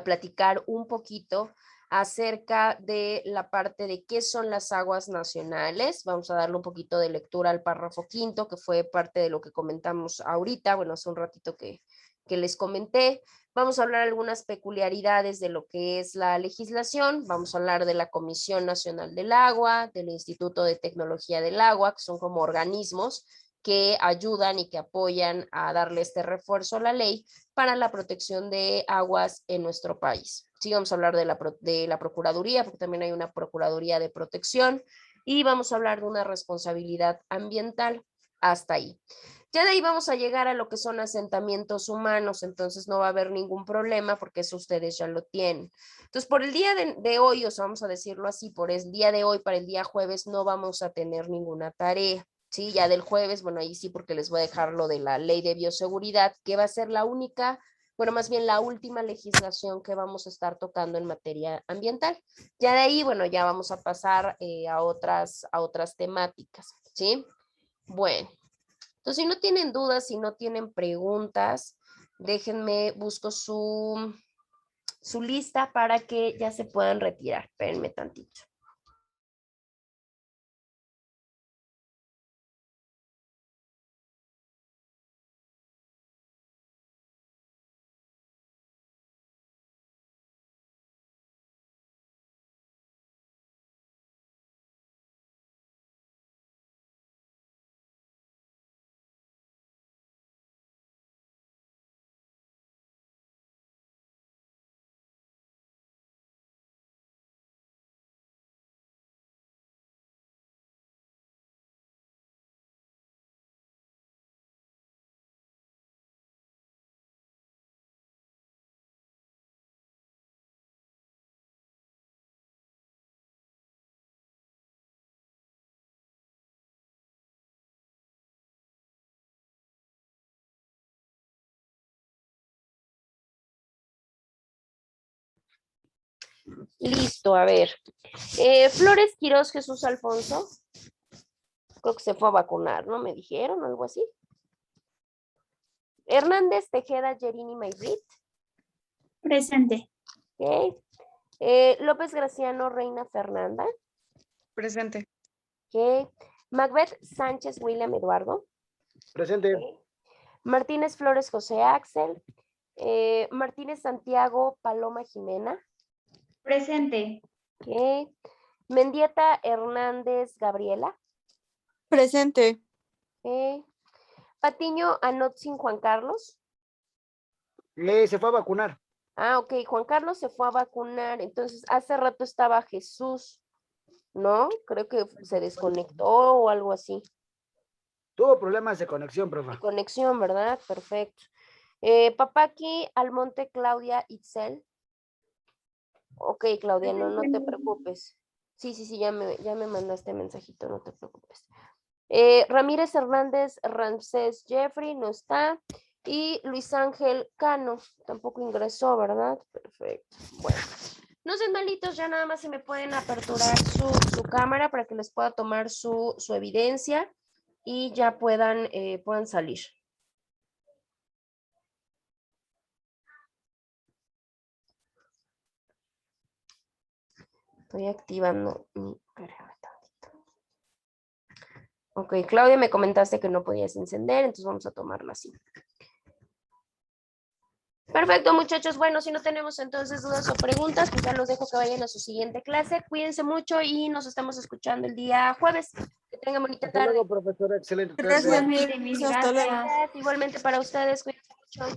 platicar un poquito acerca de la parte de qué son las aguas nacionales. Vamos a darle un poquito de lectura al párrafo quinto, que fue parte de lo que comentamos ahorita, bueno, hace un ratito que les comenté. Vamos a hablar algunas peculiaridades de lo que es la legislación, vamos a hablar de la Comisión Nacional del Agua, del Instituto de Tecnología del Agua, que son como organismos que ayudan y que apoyan a darle este refuerzo a la ley para la protección de aguas en nuestro país. Sí, vamos a hablar de la Procuraduría, porque también hay una Procuraduría de Protección, y vamos a hablar de una responsabilidad ambiental hasta ahí. Ya de ahí vamos a llegar a lo que son asentamientos humanos, entonces no va a haber ningún problema porque eso ustedes ya lo tienen. Entonces, por el día de hoy, o sea, vamos a decirlo así, por el día de hoy, para el día jueves, no vamos a tener ninguna tarea. Sí, ya del jueves, bueno, ahí sí, porque les voy a dejar lo de la ley de bioseguridad, que va a ser la única, bueno, más bien la última legislación que vamos a estar tocando en materia ambiental. Ya de ahí, bueno, ya vamos a pasar a otras temáticas, ¿sí? Bueno, entonces si no tienen dudas, si no tienen preguntas, déjenme, busco su lista para que ya se puedan retirar. Espérenme tantito. Listo, a ver. Flores Quirós Jesús Alfonso. Creo que se fue a vacunar, ¿no? Me dijeron algo así. Hernández Tejeda Yerini Mayrit. Presente. Ok. López Graciano Reina Fernanda. Presente. Ok. Macbeth Sánchez William Eduardo. Presente. Okay. Martínez Flores José Axel. Martínez Santiago Paloma Jimena. Presente. Okay. Mendieta Hernández Gabriela. Presente. Okay. Patiño Anotzin Juan Carlos. Se fue a vacunar. Ah, ok, Juan Carlos se fue a vacunar, entonces hace rato estaba Jesús, ¿no? Creo que se desconectó o algo así. Tuvo problemas de conexión, profe. Conexión, ¿verdad? Perfecto. Papaki, Almonte, Claudia, Itzel. Ok, Claudia, no te preocupes. Sí, ya me mandaste mensajito, no te preocupes. Ramírez Hernández, Ramsés Jeffrey, no está. Y Luis Ángel Cano, tampoco ingresó, ¿verdad? Perfecto. Bueno, no sean malitos, ya nada más si me pueden aperturar su cámara para que les pueda tomar su evidencia y ya puedan salir. Estoy activando mi... Ok, Claudia, me comentaste que no podías encender, entonces vamos a tomarlo así. Perfecto, muchachos. Bueno, si no tenemos entonces dudas o preguntas, pues ya los dejo que vayan a su siguiente clase. Cuídense mucho y nos estamos escuchando el día jueves. Que tengan bonita Hasta tarde. luego, profesora. Excelente tarde. Gracias, Igualmente, mis Hasta luego. gracias. Igualmente para ustedes, cuídense mucho.